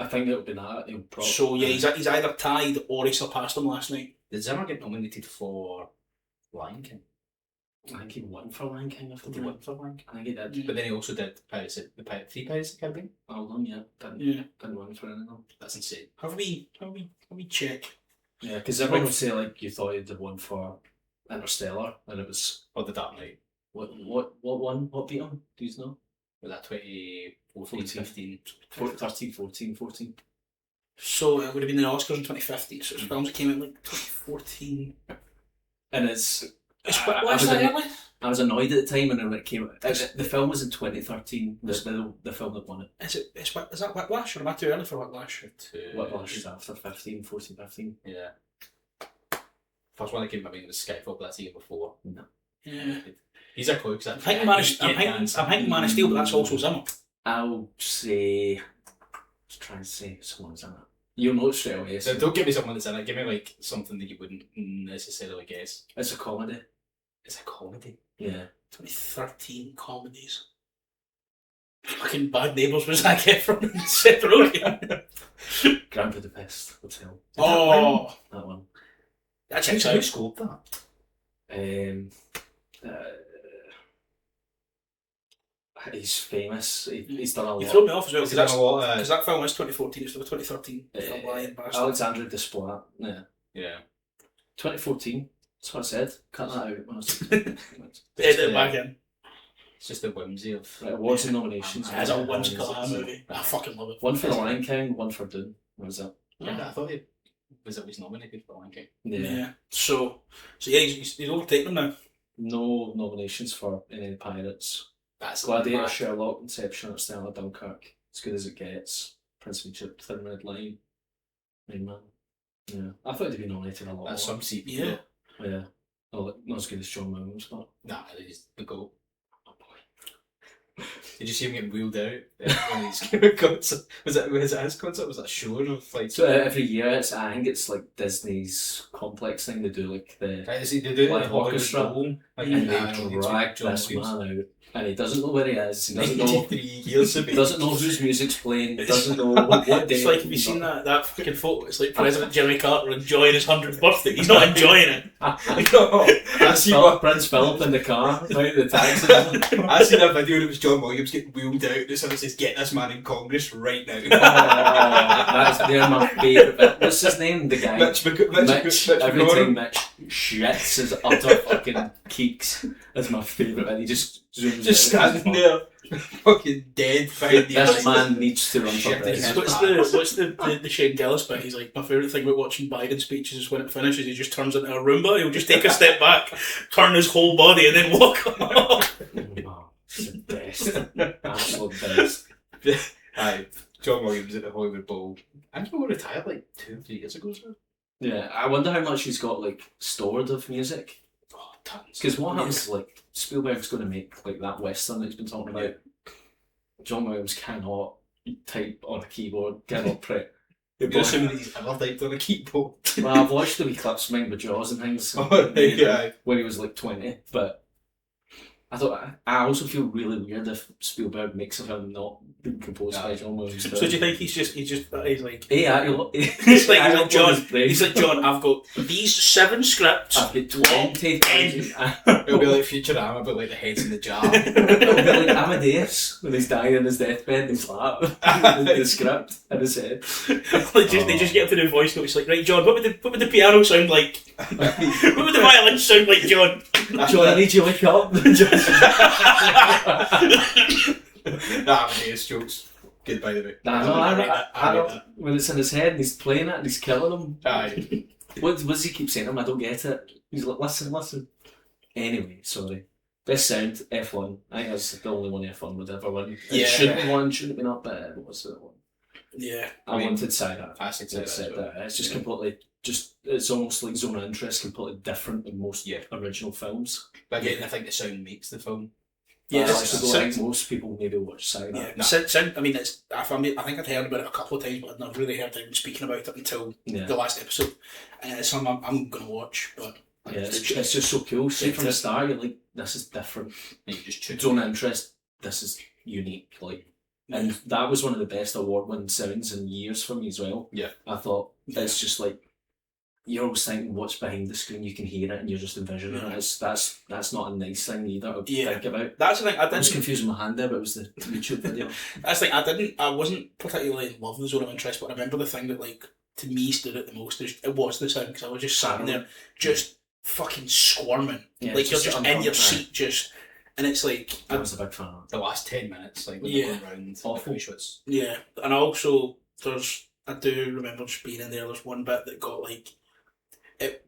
I think it would be that. So yeah, he's either tied or he surpassed him last night. Did Zimmer get nominated for Lion King? I think he won for Lion King. Did he win for Lion King? I think he did. But then he also did Pirates of the Caribbean. Hold on, yeah. Didn't win for any of them. That's insane. Have we check? Yeah, because everyone would say like you thought he'd have won for Interstellar, and it was The Dark Knight. What won? What beat him? Do you know? Was that 2014, 15? 13, 14. So it would have been the Oscars in 2015. So it's films that came out like 2014. And it's I was annoyed at the time when it came out. The film was in 2013. The film that won it. Is that Whiplash, or am I too early for Whiplash? Whiplash is after 15. Yeah. First one that came out was Skyfall, but that's the year before. No. Yeah. He's a clue because I'm thinking Man of Steel, but that's also Zimmer. I'll say. Let's try and say someone's in it. You'll know straight away. So don't give me someone that's in it. Give me like something that you wouldn't necessarily guess. It's a comedy. It's a comedy. Yeah. 2013 comedies. Fucking Bad Neighbours was Zac Efron and Seth Rogen. Grand Budapest Hotel. That one. That checks out. Who scored that? He's famous. He's done a lot. You throw me off as well because that film is 2014. It's the 2013 film Lion Bastard. Alexandre Desplat. Yeah. 2014. That's what I said. Cut that out. Edit it back in. It's just the whimsy of awards and nominations. It's a whimsical movie. I fucking love it. One for The Lion King, one for Dune. What was that? Yeah, I thought he was always nominated for The Lion King. Yeah. So yeah, he's overtaken them now. No nominations for any of the Pirates. That's Gladiator, mad. Sherlock, Inception, Interstellar, Dunkirk. As Good as It Gets. Prince of Egypt, Thin Red Line. Rain Man. Yeah. I thought he'd be nominated a lot. That's more. some CP. Yeah. Yeah. Oh, not as good as John Williams, but. Nah, he's the GOAT. Oh boy. Did you see him getting wheeled out when he's concert? Was it his concert? Was that a show of like? So every year, I think it's like Disney's complex thing. They do like the They do like orchestra, like, and they drag this man out and he doesn't know where he is. He doesn't know. 3 years of age. Doesn't know whose music's playing. Doesn't know what day. It's like, have you seen that fucking photo? It's like President Jimmy Carter enjoying his 100th birthday. He's not enjoying it. Prince Philip in the car, right? The taxi. I seen a video and it was John Williams getting wheeled out and someone says, "Get this man in Congress right now." They're my favourite. What's his name? The guy. Mitch. Every time Mitch shits his utter fucking keeks is my favourite. He just zooms Just out. standing there, fucking dead behind the This eyes. man needs to run for Shit, president. What's the Shane Gillis bit? He's like, my favourite thing about watching Biden speeches is when it finishes, he just turns into a Roomba. He'll just take a step back, turn his whole body, and then walk off. Oh, it's the best. Absolute best. Aye, John Williams at the Hollywood Bowl. I think he retired like 2 or 3 years ago, so. Yeah, I wonder how much he's got like stored of music. Oh, tons. Because what happens, like, Spielberg's going to make like that Western that he's been talking about. John Williams cannot type on a keyboard, cannot print. You're assuming that he's ever typed on a keyboard. Well, I've watched the wee clips, Mind with Jaws and things, Yeah. when he was like 20, but I also feel really weird if Spielberg makes a film not being composed by John Williams. So do you think he's like... Yeah, He's like John, I've got these 7 scripts. I've got 20. It'll be like Futurama, but like the head's in the jar. It'll be like Amadeus when he's dying in his deathbed and he's like the script in his head. They just get up to the voice note. It's like, right, John, what would the piano sound like? What would the violin sound like, John? John, I need you to wake up. Amadeus jokes. Good, by the way. I don't. When it's in his head and he's playing it and he's killing him. Aye. What does he keep saying to him? I don't get it. He's like, listen. Anyway, sorry. Best sound, F1. I think that's the only one F1 would ever win. Yeah. It shouldn't have won, shouldn't have been up, but what was the one? Yeah. I wanted Side I said that. It's just completely, it's almost like Zone of Interest, completely different than most original films. But again, I think the sound makes the film. Yeah, I think most people maybe watch Side. Yeah. Sound, I mean, I think I'd heard about it a couple of times, but I'd never really heard anyone speaking about it until the last episode. And it's something I'm going to watch, but... Yeah, it's just so cool. Straight from the start, you're like, this is different. And you just choose. Zone of Interest, this is unique. Like, and that was one of the best award-winning sounds in years for me as well. Yeah. I thought it's just like, you're always thinking what's behind the screen, you can hear it and you're just envisioning it. That's not a nice thing either to think about. That's the thing, I was confusing my hand there, but it was the YouTube video. That's the thing, I wasn't particularly in love with Zone of Interest, but I remember the thing that, like, to me stood out the most, it was the sound, because I was just sat there, just fucking squirming. Yeah, like, you're just in your seat, just... And it's like... I was a big fan of the last 10 minutes, like, when they're going around. Awful. Yeah, and also, I do remember just being in there, there's one bit that got, like...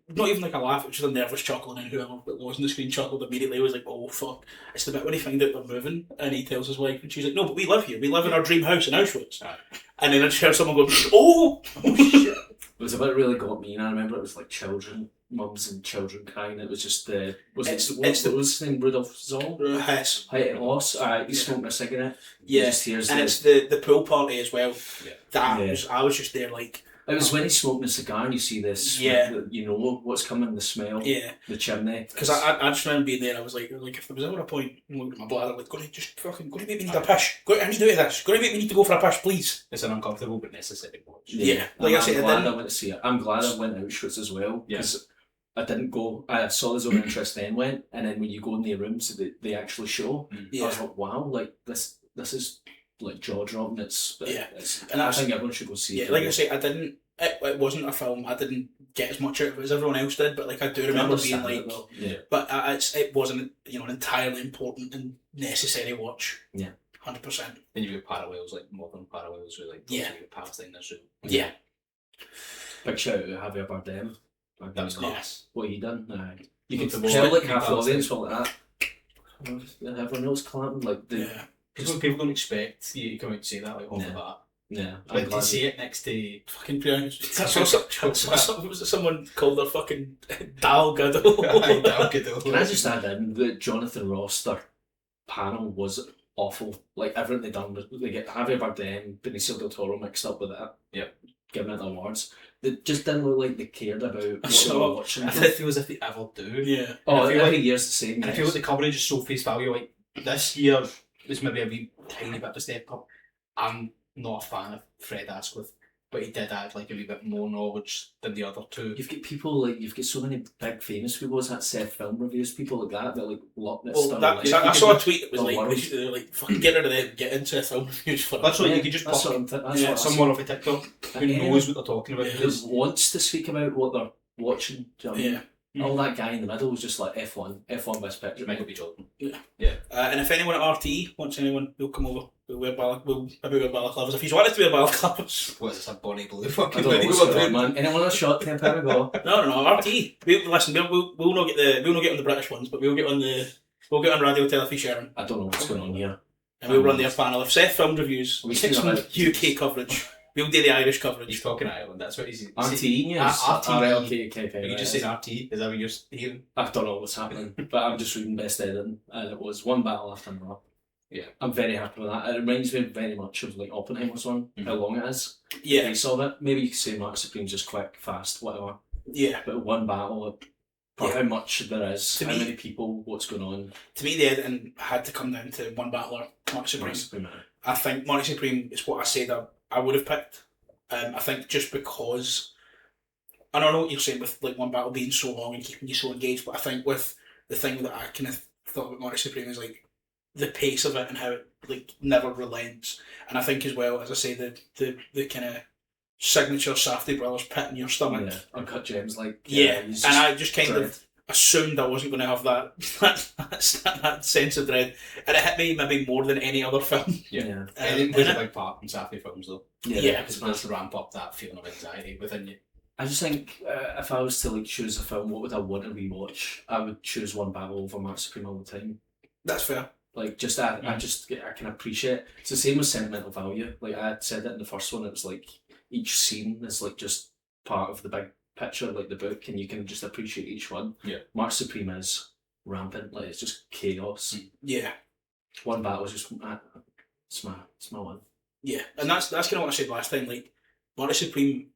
not even like a laugh, it was just a nervous chuckle, and then whoever was on the screen chuckled immediately. It was like, oh fuck. It's the bit when he finds out they're moving, and he tells his wife, and she's like, no, but we live here. We live in our dream house in Auschwitz. And then I just heard someone go, oh shit. It was a bit that really got me, and I remember it was like children, mums and children crying. It was just the... What was his name? Rudolph Zoll? Hess. Hoss. He's smoking a cigarette. Yeah, and it's the pool party as well. Yeah. I was just there like... It was when he's smoking a cigar and you see this, you know what's coming, the smell, the chimney. Because I just remember being there, I was like if there was ever a point, I'm looking at my bladder, like, going to make me need a pish. I need to do this. Going to make me need to go for a pish, please. It's an uncomfortable but necessary watch. Yeah. Like I said, I'm glad I went to see it. I'm glad I went to Auschwitz as well, because I didn't go, I saw the Zone of Interest then went, and then when you go in the rooms, they actually show, I was like, wow, like, this is... like jaw-dropping, and I think everyone should go see it. Yeah, like I say, it wasn't a film, I didn't get as much out of it as everyone else did, but like I do remember being like, but it wasn't, an entirely important and necessary watch. Yeah. 100%. Then you've got parallels, like modern parallels with like Palestine, Israel. Yeah. Big shout out to Javier Bardem. That was class. What he done? You could tell like half the audience were like that. Everyone else clapping, like because people don't expect you to come out and say that, like, off the bat. Yeah. Like, to see it next to... Fucking someone called her fucking Dal Gadol. Can I just add in that Jonathan Ross, their panel was awful. Like, everything they done, they get Javier Bardem, Benicio del Toro mixed up with it. Yep. Giving it awards. They just didn't look like they cared about what they were watching. I feel as if they ever do. Yeah. Oh, every year's the same. And I feel like the coverage is so face value, like, this year is maybe a wee tiny bit of a step up. I'm not a fan of Fred Asquith, but he did add like a wee bit more knowledge than the other two. You've got people like so many big famous people. Was that Seth film reviews? People like that like lot. I saw a tweet that was like fucking get rid of them, get into film reviews for. That's what you could just pop someone off a TikTok who knows what they're talking about. Who wants to speak about what they're watching. Do you know what I mean? All that guy in the middle was just like F1 best picture. Michael B. Jordan. Yeah. And if anyone at RTE wants anyone, we'll come over. We'll wear balaclavas. If you wanted to wear balaclavas. What is this, a Bonnie Blue fucking man. Anyone a shot £10 a go? No, RTE. We'll not get on the British ones, but we'll get on Radio Telefí Sharon. I don't know what's going on here. And we'll run their panel. If Seth filmed reviews, we get some UK coverage. We'll do the Irish coverage. He's talking Ireland, that's what he's... RTE, yes. RTE. Okay, you just said RTE, is that what you're hearing? I don't know what's happening, but I'm just reading Best Aidan, and it was one battle after another. Yeah. I'm very happy with that. It reminds me very much of like Oppenheimer's one, how long it is. Yeah. The pace of it. Maybe you could say Mark Supreme's just quick, fast, whatever. Yeah. But one battle, for how much there is, to how many people, what's going on. To me, the editing had to come down to one battler, Mark Supreme. I think Mark Supreme is what I said I would have picked. I think just because, and I know what you're saying with like one battle being so long and keeping you so engaged, but I think with the thing that I kind of thought about Mark Supreme is like the pace of it and how it like never relents. And I think as well, as I say, the kind of signature Safdie brothers pit in your stomach. Yeah, Uncut Gems, like and I just kind of assumed I wasn't going to have that sense of dread, and it hit me maybe more than any other film. Yeah, it plays a big part in Safdie films though. Yeah, because it does ramp up that feeling of anxiety within you. I just think if I was to like choose a film, what would I want to rewatch? I would choose One Battle over Mark Supreme all the time. That's fair. Like I can appreciate. It's the same with sentimental value. Like I said it in the first one, it was like each scene is like just part of the big picture, like the book, and you can just appreciate each one. Yeah. Mark Supreme is rampant, like it's just chaos. Yeah. One Battle is just it's my one. Yeah, and that's kind of what I said last time. Like Mark Supreme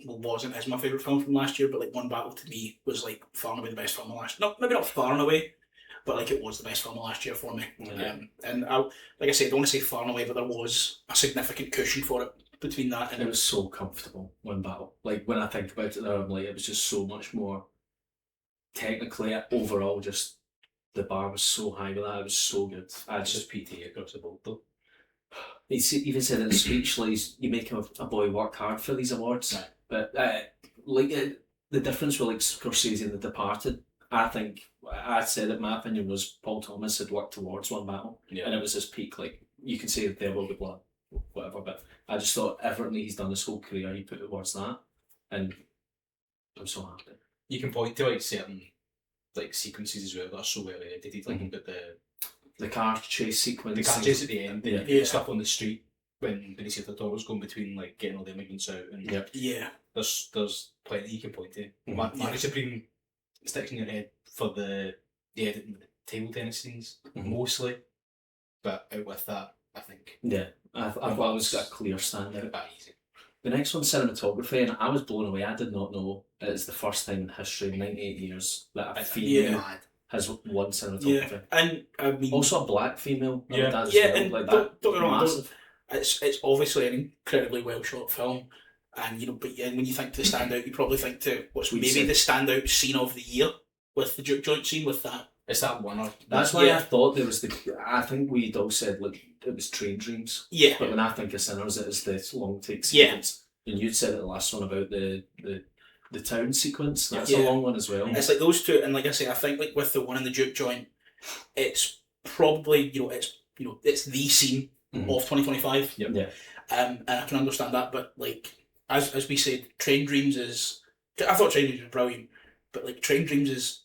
wasn't my favourite film from last year, but like One Battle to me was like far and away the best film of last year. Maybe not far and away, but like it was the best film of last year for me. Yeah. And like I said, I don't want to say far and away, but there was a significant cushion for it between that and it was so comfortable. One Battle, like when I think about it now, I'm like, it was just so much more technically overall. Just the bar was so high with that. It was so good. It's just PT across the board though. He even said in the speech, like, you make a boy work hard for these awards. Right. But the difference with like Scorsese and The Departed, I said that my opinion was Paul Thomas had worked towards One Battle, and it was his peak. Like you can say There Will Be Blood, whatever, but I just thought everything he's done his whole career he put towards that, and I'm so happy. You can point to like certain like sequences as well that are so well edited, like about the car chase sequence, the car chase at the end, the stuff on the street when Benicio del Toro's going between like getting all the immigrants out, and there's plenty you can point to. Mark Supreme sticks in your head for the editing the table tennis scenes mostly, but out with that, I think I've always got a clear standout. Easy. The next one's cinematography, and I was blown away. I did not know it's the first time in history in 98 years that a female has won cinematography. Yeah, and I mean also a black female. And like that. Don't get me wrong, it's obviously an incredibly well shot film, and but when you think to the standout, you probably think to what's maybe the standout scene of the year with the juke joint scene with that. It's that one. That's why I thought there was I think we'd all said like it was Train Dreams. Yeah. But when I think of Sinners, it is the long take sequence. Yeah. And you'd said it the last one about the town sequence. That's a long one as well. It's like those two, and like I say, I think like with the one in the juke joint, it's probably it's the scene of 2025. Yep. Yeah. And I can understand that, but like as we said, Train Dreams is. I thought Train Dreams was brilliant, but like Train Dreams is.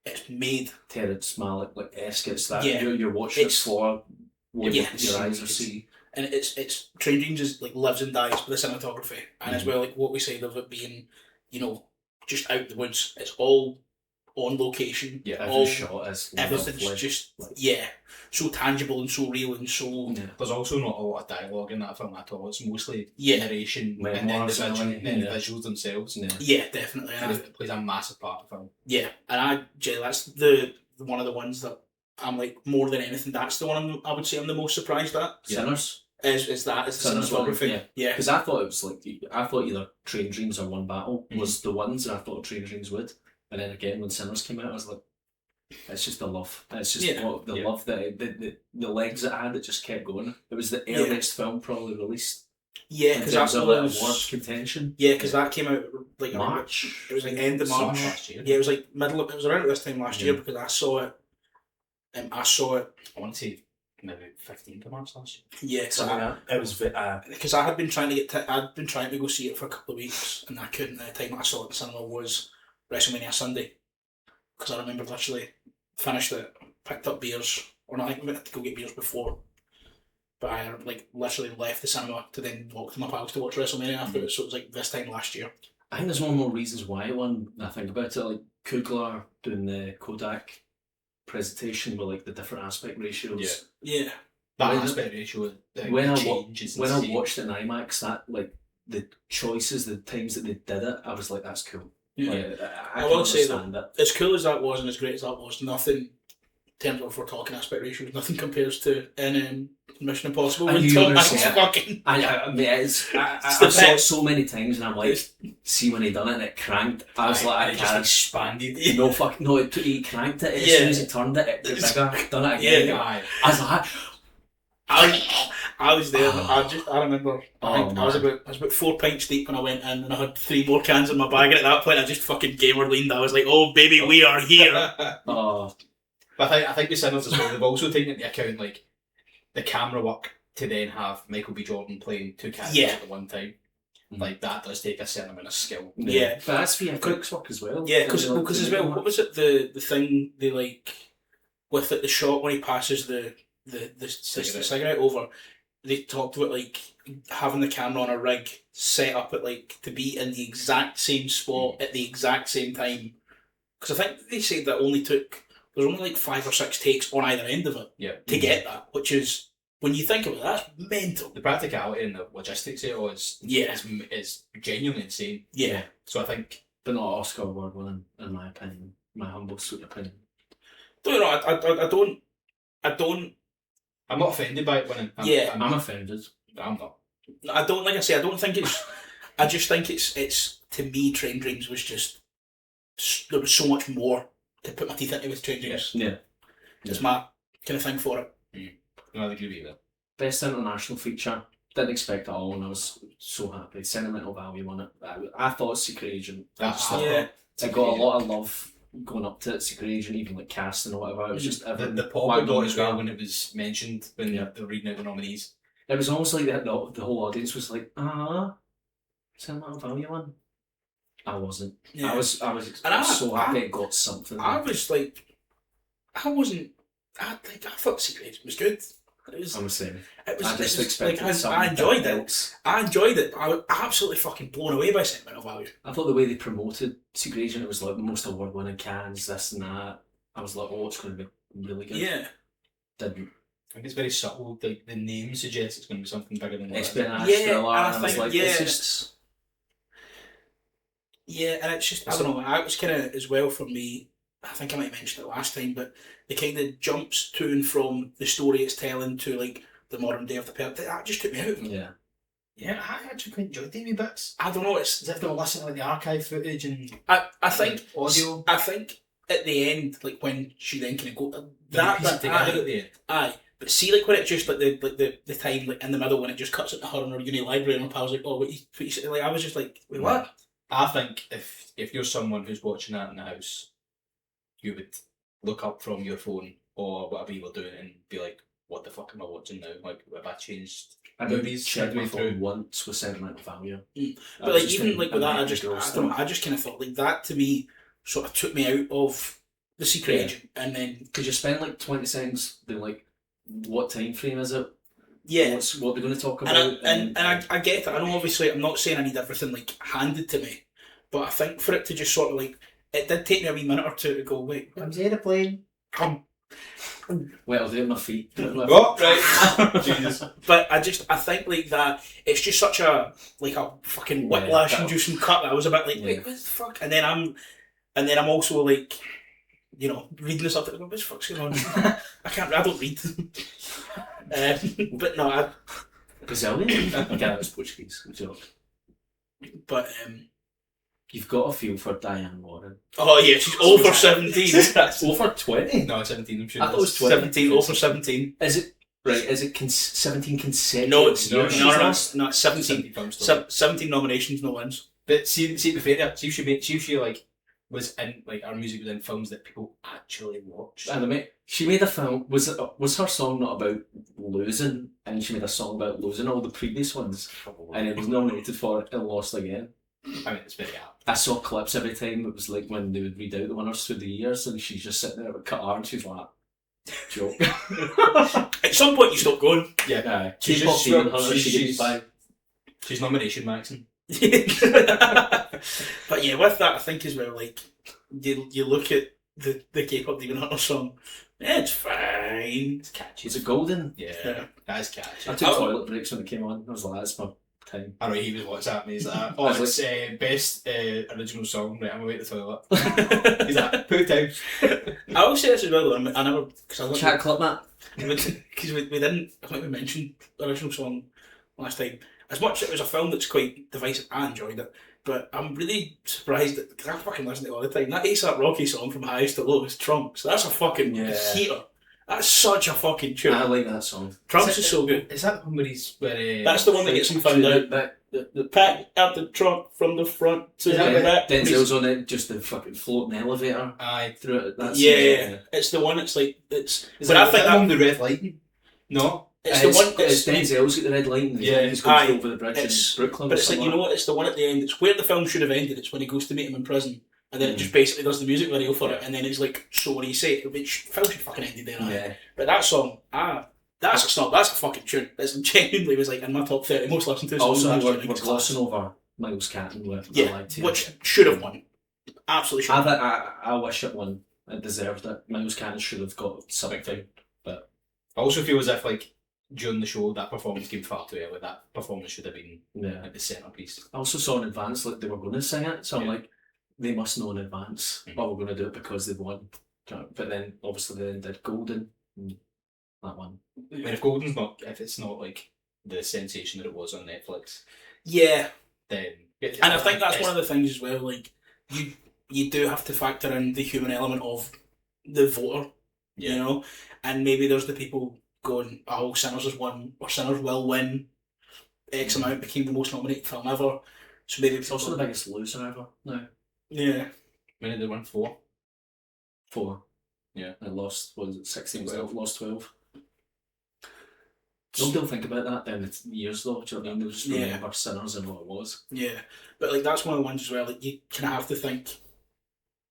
It's made Terrence Malick like esque. It's that you're watching it for what your eyes are seeing, and it's Train Dreams is like lives and dies with the cinematography, and as well like what we say of it being, just out the woods. It's all on location. Yeah, every shot is everything's just so tangible and so real and so. Yeah. There's also not a lot of dialogue in that film at all. It's mostly narration and then the visuals themselves. Yeah, definitely. And it plays a massive part of the film. Yeah, and that's one of the ones that I'm like, more than anything, that's the one I would say I'm the most surprised at. Sinners. Is the cinematography? Yeah. Because I thought it was like, I thought either Train Dreams or One Battle was the ones, and I thought Train Dreams would. And then again, when Sinners came out, I was like, it's just the love. It's just love that the legs it had. It just kept going. It was the earliest film probably released. Yeah, because that was award contention. Yeah, because that came out like March. It was like end of March last year. Yeah, it was like middle. It was around this time last year because I saw it. I want to say maybe 15th of March last year. Yeah, so it was because I had been trying to I'd been trying to go see it for a couple of weeks and I couldn't. The time I saw it in cinema was WrestleMania Sunday, because I remember literally finished it, picked up beers, or not. I think I had to go get beers before, but I like literally left the cinema to then walk to my pals to watch WrestleMania afterwards. So it was like this time last year. I think there's one more reasons why it won. I think about it, like Kugler doing the Kodak presentation with like the different aspect ratios. Yeah. That aspect ratio. When I watched it in IMAX, that like the choices, the times that they did it, I was like, that's cool. Yeah. Like, I will say that as cool as that was and as great as that was, nothing in terms of if we're talking aspect ratios, nothing compares to in Mission Impossible. When Tom Hanks fucking. I mean, I've saw it so many times, and I'm like, see when he done it and it cranked. I was like, I can't. Expanded. He cranked it as soon as he turned it. It was bigger. Done it again. Yeah. I was like, I was there. I remember. I was about 4 pints deep when I went in, and I had 3 more cans in my bag. And at that point, I just fucking gamer leaned. I was like, "Oh baby, we are here." But I think the Sinners as well. They've also taken into account like the camera work to then have Michael B. Jordan playing 2 characters at the one time. Like that does take a certain amount of skill. Yeah, but that's VFX work as well. Yeah, because as well, what was it the thing they like with it, the shot when he passes the cigarette over? They talked about like having the camera on a rig set up at like to be in the exact same spot at the exact same time. Because I think they said that there's only like 5 or 6 takes on either end of it to get that, which is, when you think of it, that's mental. The practicality and the logistics of it all is genuinely insane. Yeah. So I think, but not Oscar award winning, in my opinion, my humble sweet opinion. I don't. I'm not offended by it winning. I'm offended. I'm not. I don't, like I say, I don't think it's. I just think it's to me, Train Dreams was just, there was so much more to put my teeth into with Train Dreams. Yeah. It's my kind of thing for it. No, I agree with that. Best international feature. Didn't expect it all, and I was so happy. Sentimental value on it. I thought Secret Agent. It got a lot of love going up to it. Secret Agent, even like casting or whatever. It was just the pop got as well when it was mentioned when they were reading out the nominees. It was almost like the whole audience was like, sentimental value one. I wasn't. I was so happy it got something. I was like, I thought Secret Agent was good. I'm the same. I just expected I enjoyed it. I enjoyed it. I was absolutely fucking blown away by sentimental value. I thought the way they promoted Secret Agent, it was like the most award-winning Cannes, this and that. I was like, it's going to be really good. Yeah. Didn't. I think it's very subtle. The name suggests it's going to be something bigger than that. Espionage thriller. I think, it's and it's just, I don't know, it was kind of, as well for me, I think I might have mentioned it last time, but the kind of jumps to and from the story it's telling to like the modern day of the person, that just took me out. Yeah. Yeah, I actually quite enjoyed the wee bits. I don't know, it's as if they were listening to like, the archive footage and I think audio. I think at the end, like when she then kind of go that piece it together at the end. Aye. But see, like when it just like the time like in the middle when it just cuts into her in her uni library and my pal's like, what you say? Like I was just like, wait, what? I think if you're someone who's watching that in the house, you would look up from your phone or whatever you were doing and be like, what the fuck am I watching now? Like, have I changed movies? Checked my phone once with sentimental value. But like even like with that, I just kind of thought like that to me sort of took me out of the Secret Agent, and then because you spend like 20 seconds being like, what time frame is it? Yeah, what they're going to talk about, and I get it. I know obviously I'm not saying I need everything like handed to me, but I think for it to just sort of like, it did take me a wee minute or two to go, wait, comes the aeroplane. Well, I'll do it with my feet. Oh, right. Jesus. But I think like that, it's just such a fucking whiplash inducing cut that I was a bit like, wait, what the fuck? And then I'm also like, reading the subtitles. What the fuck's going on? I don't read. But no, Brazilian? Okay, that was Portuguese. Good job. But you've got a feel for Diane Warren. Oh yeah, she's over 17. Over 20? No, 17. I'm sure. I thought it was 20. 17, over 17. Is it right? Is it 17 consecutive? No, it's years? no, 17. 17 nominations, no wins. But see, to be fair, see if she like was in like our music was in films that people actually watched. And she made a film. Was her song not about losing? And she made a song about losing all the previous ones, and it was nominated for it and lost again. I mean, it's very apt. I saw clips every time. It was like when they would read out the winners through the years, and she's just sitting there with cut her, and she's like, "Joke." At some point, you stop going. Yeah, she's nomination maxing. But yeah, with that, I think as well, like you look at the K-pop Demon Hunter song, it's fine. It's catchy. Was it golden? Yeah, that's catchy. I took toilet breaks when it came on. I was like, that's my time. I know he was WhatsApp me. He's like, oh, it's best original song. Right, I'm away to the toilet. He's like, poo time. I always say this as well. I never chat clip, Matt. Because we didn't. I think we mentioned the original song last time. As much as it was a film that's quite divisive, I enjoyed it. But I'm really surprised that, because I fucking listen to it all the time, that ASAP Rocky song from Highest to Lowest, Trunks, that's a fucking heater. That's such a fucking tune. I like that song. Trunks is so good. Is that the one where he's... that's the one that gets him found out. The pack out the trunk from the front to the back. Denzel's on it, just the fucking floating elevator. Aye. Through it. That's it's the one, it's like... Is that the one with the red lighting? No. It's the one. It's Denzel's got the red line. He's going over the bridge in Brooklyn. But it's like, you know what? It's the one at the end. It's where the film should have ended. It's when he goes to meet him in prison, and then it just basically does the music video for it, and then it's like, so what do you say? Which film should fucking ended there. Yeah. But that song, that's a song. That's a fucking tune. It's genuinely was like in my top 30 most listened to songs. Also, we're glossing over Miles Catton with which should have won. Absolutely should. I wish it won. It deserved it. Miles Catton should have got something. But I also feel as if like, during the show, that performance came far too early. That performance should have been like the centrepiece. I also saw in advance like they were going to sing it, so I'm like, they must know in advance. Oh, we're going to do it because they've won. But then obviously they did Golden. That one. I mean, if it's not like the sensation that it was on Netflix, then and I think that's one of the things as well. Like you do have to factor in the human element of the voter, you know, and maybe there's the people going, oh, Sinners has won, or Sinners will win X amount, became the most nominated film ever. So maybe it's also the biggest loser ever. No. Yeah. When did they win? 4? 4. Yeah. I lost, what was it, 16? 12. Lost 12. Nobody will think about that down the years though, do you know what I mean? They'll just remember Sinners and what it was. Yeah. But like that's one of the ones as well, like you kind of have to think,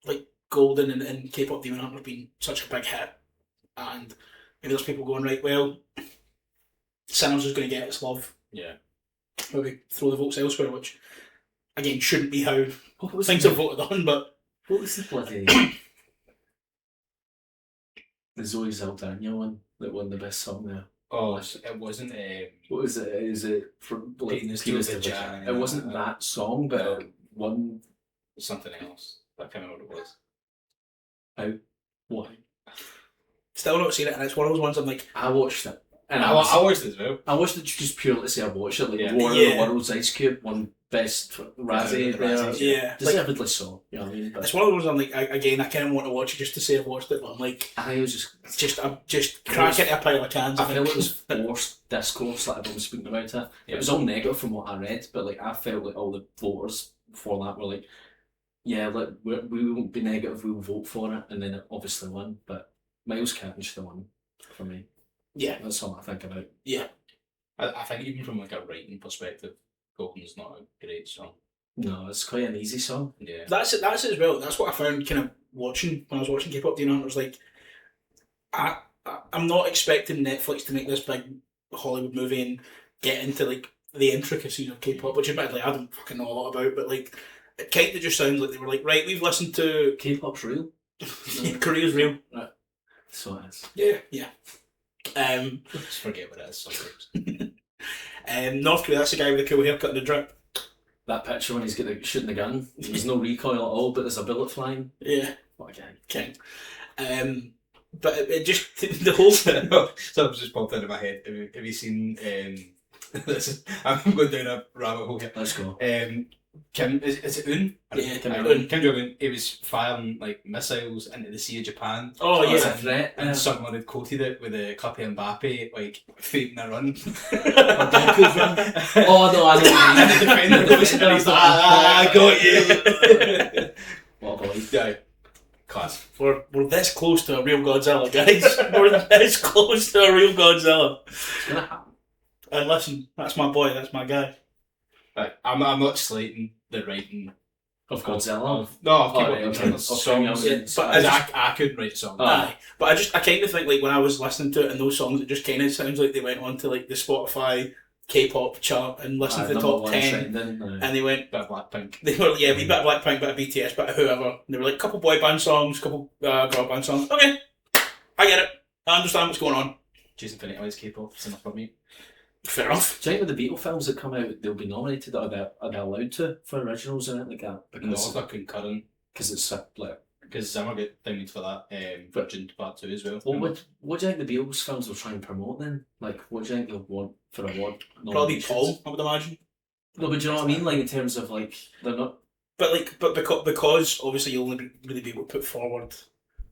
like Golden and K-pop Demon Hunter have been such a big hit, and maybe there's people going, right, well, Sinners is going to get its love. Yeah. Maybe throw the votes elsewhere, which, again, shouldn't be how things are voted on, but... What was the bloody... the Zoe Saldana one that won the best song there? Oh, it wasn't... what is it? Is it from... Like, Penis it wasn't that song, but one... Something else. I can't remember what it was. How? Why? Still not seen it, and it's one of those ones I'm like... I watched it. And I watched it as well. I watched it just purely to say I watched it. Like War of the Worlds, Ice Cube won best Razzie there. Yeah. Deservedly so. You know what I mean? But it's one of those I'm like, I kind of want to watch it just to say I've watched it, but I'm like... I was just crack into a pile of cans. I felt it was forced discourse, like everyone was speaking about it. It was all negative from what I read, but like I felt like all the voters for that were like, yeah, like we won't be negative, we'll vote for it, and then it obviously won, but Miles Catton should have won for me. Yeah. That's all I think about. Yeah. I think even from like a writing perspective, Golden's not a great song. No, it's quite an easy song. Yeah. That's it as well. That's what I found kind of watching, when I was watching K-pop Demon Hunter, was like, I'm not expecting Netflix to make this big Hollywood movie and get into like the intricacies of K-pop, which admittedly I don't fucking know a lot about, but like, it kind of just sounds like they were like, right, we've listened to... K-pop's real. Korea's real. Right. So it is. Yeah. Just forget what it is sometimes. North Korea, that's the guy with the cool haircut and the drip. That picture when he's shooting the gun, there's no recoil at all, but there's a bullet flying. Yeah. What a guy. King. But it just the whole thing. Something's just popped into my head. Have you seen? I'm going down a rabbit hole here. Let's go. Kim, is it Un? Yeah, Kim Jong-un. He was firing like missiles into the Sea of Japan. Oh yeah, That's a threat. And someone had coated it with a copy of Mbappe, like faking a run. Oh no, I know. The defender goes and he's like, I got you. What a boy. Yeah, class. we're this close to a real Godzilla, guys. We're this close to a real Godzilla. It's gonna happen. And listen, that's my boy. That's my guy. Right, I'm not slating the writing Of Godzilla. No, songs. But I couldn't write songs. Aye, but I kind of think like when I was listening to it and those songs, it just kind of sounds like they went on to like the Spotify K-pop chart and listened to the top 10, and they went bit of Blackpink. They were bit of Blackpink, bit of BTS, bit of whoever. And they were like couple boy band songs, couple girl band songs. Okay, I get it. I understand what's going on. Jason Finnetti likes K-pop. It's enough for me. Fair enough. Do you think with the Beatle films that come out, they'll be nominated or are they allowed to for originals and anything like that? No, it's not concurrent. Because it's like. Because Zimmer get thingied for that. Virgin Part 2 as well. Well, what do you think the Beatles films will try and promote then? Like, what do you think they'll want for award? Probably Paul, I would imagine. No, but do you know what I mean? Like, in terms of, like, they're not... But because obviously you'll only really be able to put forward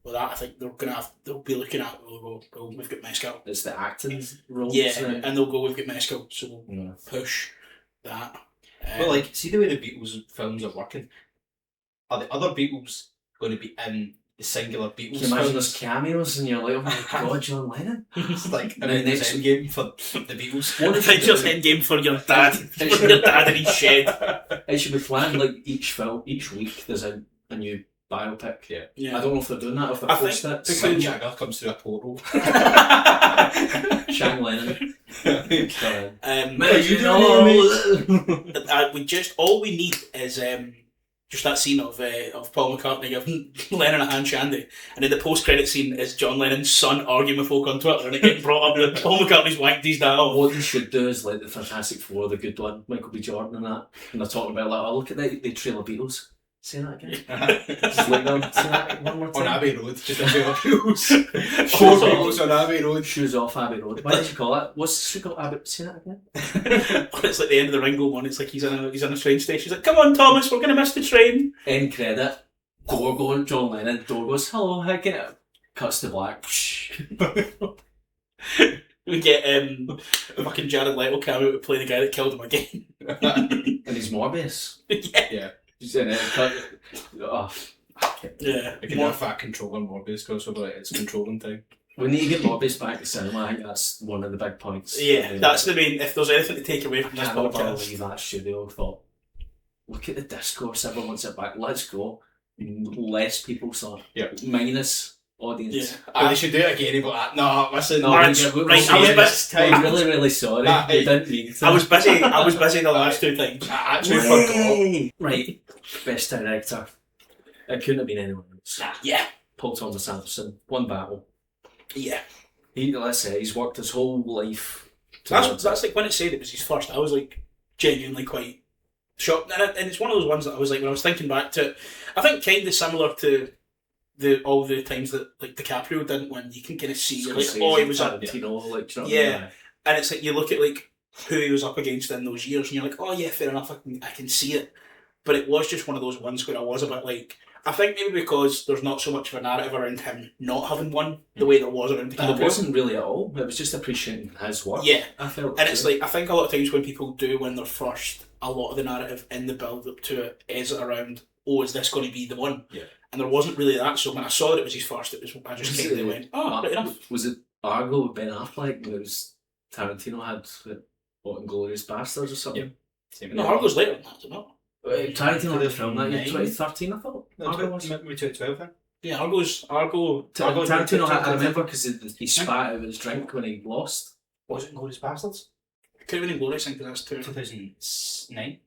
with that, I think they'll be looking at, we've got Mescal. It's the acting roles. Yeah, and they'll go, we've got Mescal, so we'll Yeah. push that. Well, like, see the way the Beatles films are working? Are the other Beatles going to be in the singular Beatles Can you imagine films? those cameos and you're like, oh my god, John Lennon? It's like an And the next Endgame for the Beatles. What if you Avengers do- Endgame for your dad. For your dad in his shed. It should be planned like each week there's a new biopic. Yeah. Yeah. I don't know if they're doing that or if they're I think forced it. Mick Jagger comes through a portal. Shang Lennon. All we need is just that scene of Paul McCartney giving Lennon a hand shandy, and in the post-credit scene is John Lennon's son arguing with folk on Twitter, and it getting brought up that Paul McCartney's wanked his dad off. What they should do is like the Fantastic Four, the good one, Michael B. Jordan and that, and they're talking about like, oh look at the trail of Beatles. Say that again. Just like them. Say that one more time. On Abbey Road, just a few Beatles. Shoes Four off. Beatles on Abbey Road. Shoes off Abbey Road. Why did you call it? What's the street called? Abbey? Say that again. It's like the end of the Ringo one. It's like he's on a train station. He's like, "Come on, Thomas, we're gonna miss the train." End credit. Door going. John Lennon. Door goes. Hello. How can it? Cuts to black. We get fucking Jared Leto cameo to play the guy that killed him again. And he's Morbius. Yeah. He's in it. Oh. Yeah. I can have fat control on Morbius crossover. It's controlling time. We need to get Morbius back to cinema. I think that's one of the big points. Yeah, that's the main. If there's anything to take away from I this cannot podcast, believe that studio thought, look at the discourse, everyone wants it back, let's go. Less people saw it. Yeah. Minus audience. yeah. But they should do it again. But no, listen. No, March, we- right, we- I was I'm really, really sorry. Nah, We didn't mean to. I was busy the last two times. I actually forgot. Right, best director. It couldn't have been anyone else. Yeah, Paul Thomas Anderson, one battle. yeah. Let's say he's worked his whole life. That's like when it said it was his first. I was like genuinely quite shocked, and it's one of those ones that I was like when I was thinking back to it, I think kind of similar to all the times that like DiCaprio didn't win. You can kind of see like, oh, he was up. Tarantino, like, do you know what I Yeah. mean? And it's like you look at like who he was up against in those years, and you're like, oh yeah, fair enough, I can see it. But it was just one of those ones where I was a bit like, I think maybe because there's not so much of a narrative around him not having won the way there was around And DiCaprio. it wasn't really at all. It was just appreciating his work. Yeah, I felt. and it's like I think a lot of times when people do win their first, a lot of the narrative in the build up to it is around, oh, is this going to be the one? Yeah. And there wasn't really that. So when I saw that it was his first, I just kind of went, oh, right enough. Was it Argo with Ben Affleck? It was Tarantino had what, Inglourious Bastards or something? Same No, Argo's later than that, is it not? Tarantino had a film that year, 2009? 2013, I thought. Argo was. Maybe 2012 then. Yeah, Argo. Tarantino, I remember because he spat out of his drink when he lost. Was it Glorious Bastards? Could have been Glorious, I think, because that's 2009.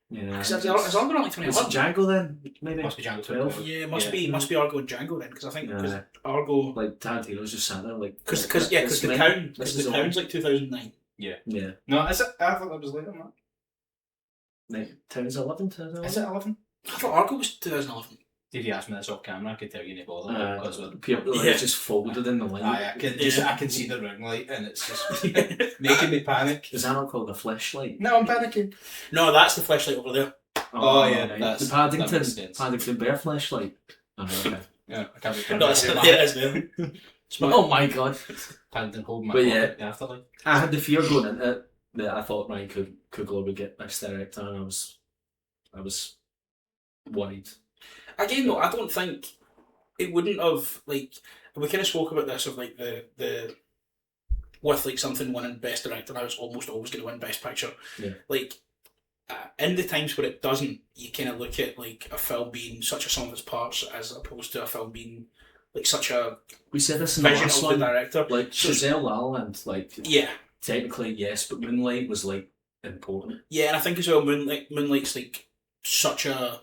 Yeah. Is Argo not like Was it 2011? Django then? Maybe. Must be Django 12. 12. Yeah, it must be Argo and Django then, because I think because Yeah. Argo, Like Tarantino's just sat there like. because the town's like 2009. Yeah. No, is it? I thought that was later than that. Like 2011, 2011. Is it 11? I thought Argo was 2011. Did you ask me this off camera? I could tell you no bother because it's just folded in the light. I can see the ring light and it's just making me panic. Is that not called a flashlight? No, I'm panicking. No, that's the flashlight over there. Oh yeah, right. that's the Paddington Bear flashlight. Oh, okay. Yeah, I can't be. No, there it is there. Oh my god. Paddington holding my But afterlife. I had the fear going into it that I thought Ryan Coogler would get Best Director, and I was worried. Again, though, I don't think it wouldn't have, like, we kind of spoke about this of like the with like something winning Best Director, I was almost always going to win Best Picture. Yeah. Like, in the times where it doesn't, you kind of look at like a film being such a sum of its parts as opposed to a film being like such a we said this in the vision last of one. the director. Like Giselle La La Land, like yeah, technically yes, but Moonlight was like important. Yeah, and I think as well, Moonlight's like such a,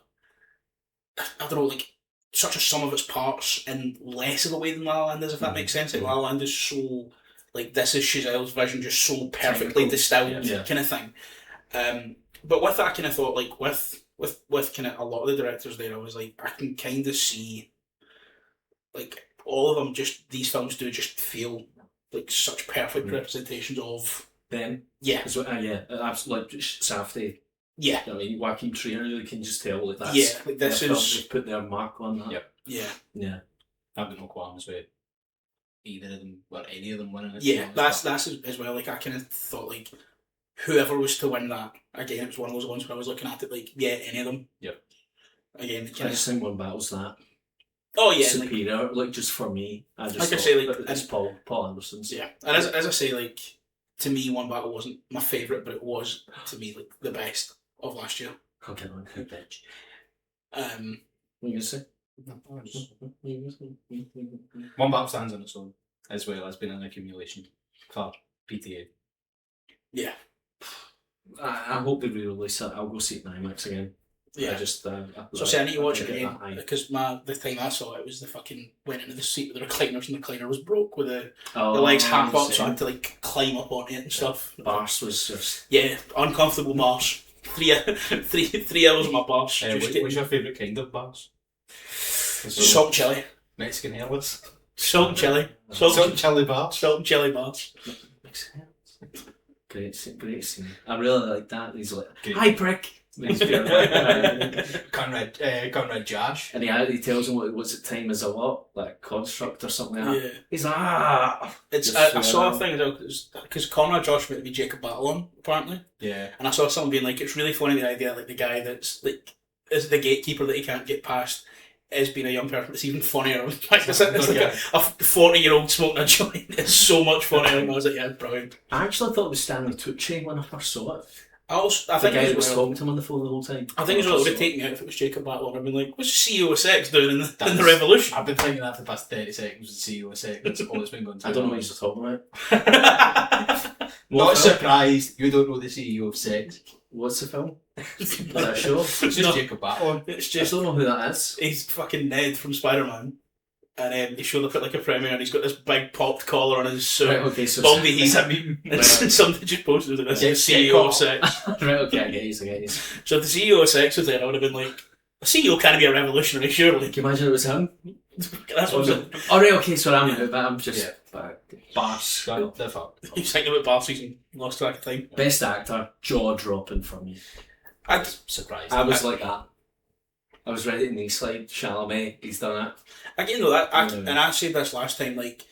I don't know, like such a sum of its parts in less of a way than La La Land is, if that makes sense. Like La La Land is so, like, this is Chazelle's vision, just so perfectly distilled, kind of thing. But with that, I kind of thought, like, with kind of a lot of the directors there, I was like, I can kind of see, like, all of them, just these films do just feel like such perfect representations of them. Yeah. Absolutely. Like Safdie. Yeah. I mean, Joaquin Trier, you can just tell like that's like this is they've put their mark on that. Yep. Yeah. I've got no qualms with either of them or any of them winning it. Yeah, that's as well. Like I kind of thought, like whoever was to win that, again, it was one of those ones where I was looking at it like, yeah, any of them. Yep. Again, I just think one battles that. Oh yeah, superior. Like just for me, I just like I say, like it's Paul Anderson's. Yeah, and as I say, like to me, One Battle wasn't my favourite, but it was to me like the best of last year. Okay, on bitch. What are you gonna say? One Battle stands on its own, as well as being an accumulation for PTA. Yeah. I hope they re-release it. I'll go see it in IMAX again. Yeah. I just I need to watch it again because the time I saw it was the fucking went into the seat with the recliners and the recliner was broke with the legs half up, so I had to like climb up on it and stuff. Barse was just uncomfortable barse. 3 hours of my barse. What's your favourite kind of barse? Salt and chili. Mexican hairless. Salt and chili. Salt and chili barse. Salt and chili barse. Great scene. I really like that. He's like, "Hi, prick." Conrad Josh. And he tells him what's it, time is a lot, like construct or something like that. Yeah. He's like, I saw a thing because Conrad Josh meant to be Jacob Batalon, apparently. Yeah. And I saw someone being like, it's really funny the idea like the guy that's like is the gatekeeper that he can't get past is being a young person. It's even funnier. It's like a 40-year-old smoking a joint. It's so much funnier. And I was like, yeah, brilliant. I actually thought it was Stanley Tucci when I first saw it. I think the guy that was talking to him on the phone the whole time. I think it would have taken me out if it was Jacob Batalon. I'd been like, what's the CEO of Sex doing in the Revolution? I've been thinking that for the past 30 seconds with the CEO of Sex. That's all it's been going to. I don't know what you're talking about. Not surprised you don't know the CEO of Sex. What's the film? Is that a show? It's just Jacob Batalon. It's just, I don't know who that is. He's fucking Ned from Spider-Man. And he showed up at like a premiere and he's got this big popped collar on his suit. Right, okay, so Bondy heat. And something just posted this. The CEO of Sex. Right, okay, I get you. So if the CEO of Sex was there, I would have been like, the CEO can't be a revolutionary, surely. Can you imagine it was him? That's what I'm saying. Alright, okay, so I'm just... Yeah. Barse. The fuck. He was thinking about Barse and lost track of time. Best actor, jaw-dropping for me. I'm surprised. I was like that. I was ready to knee slide. Chalamet, he's done it. Again though, and I said this last time, like,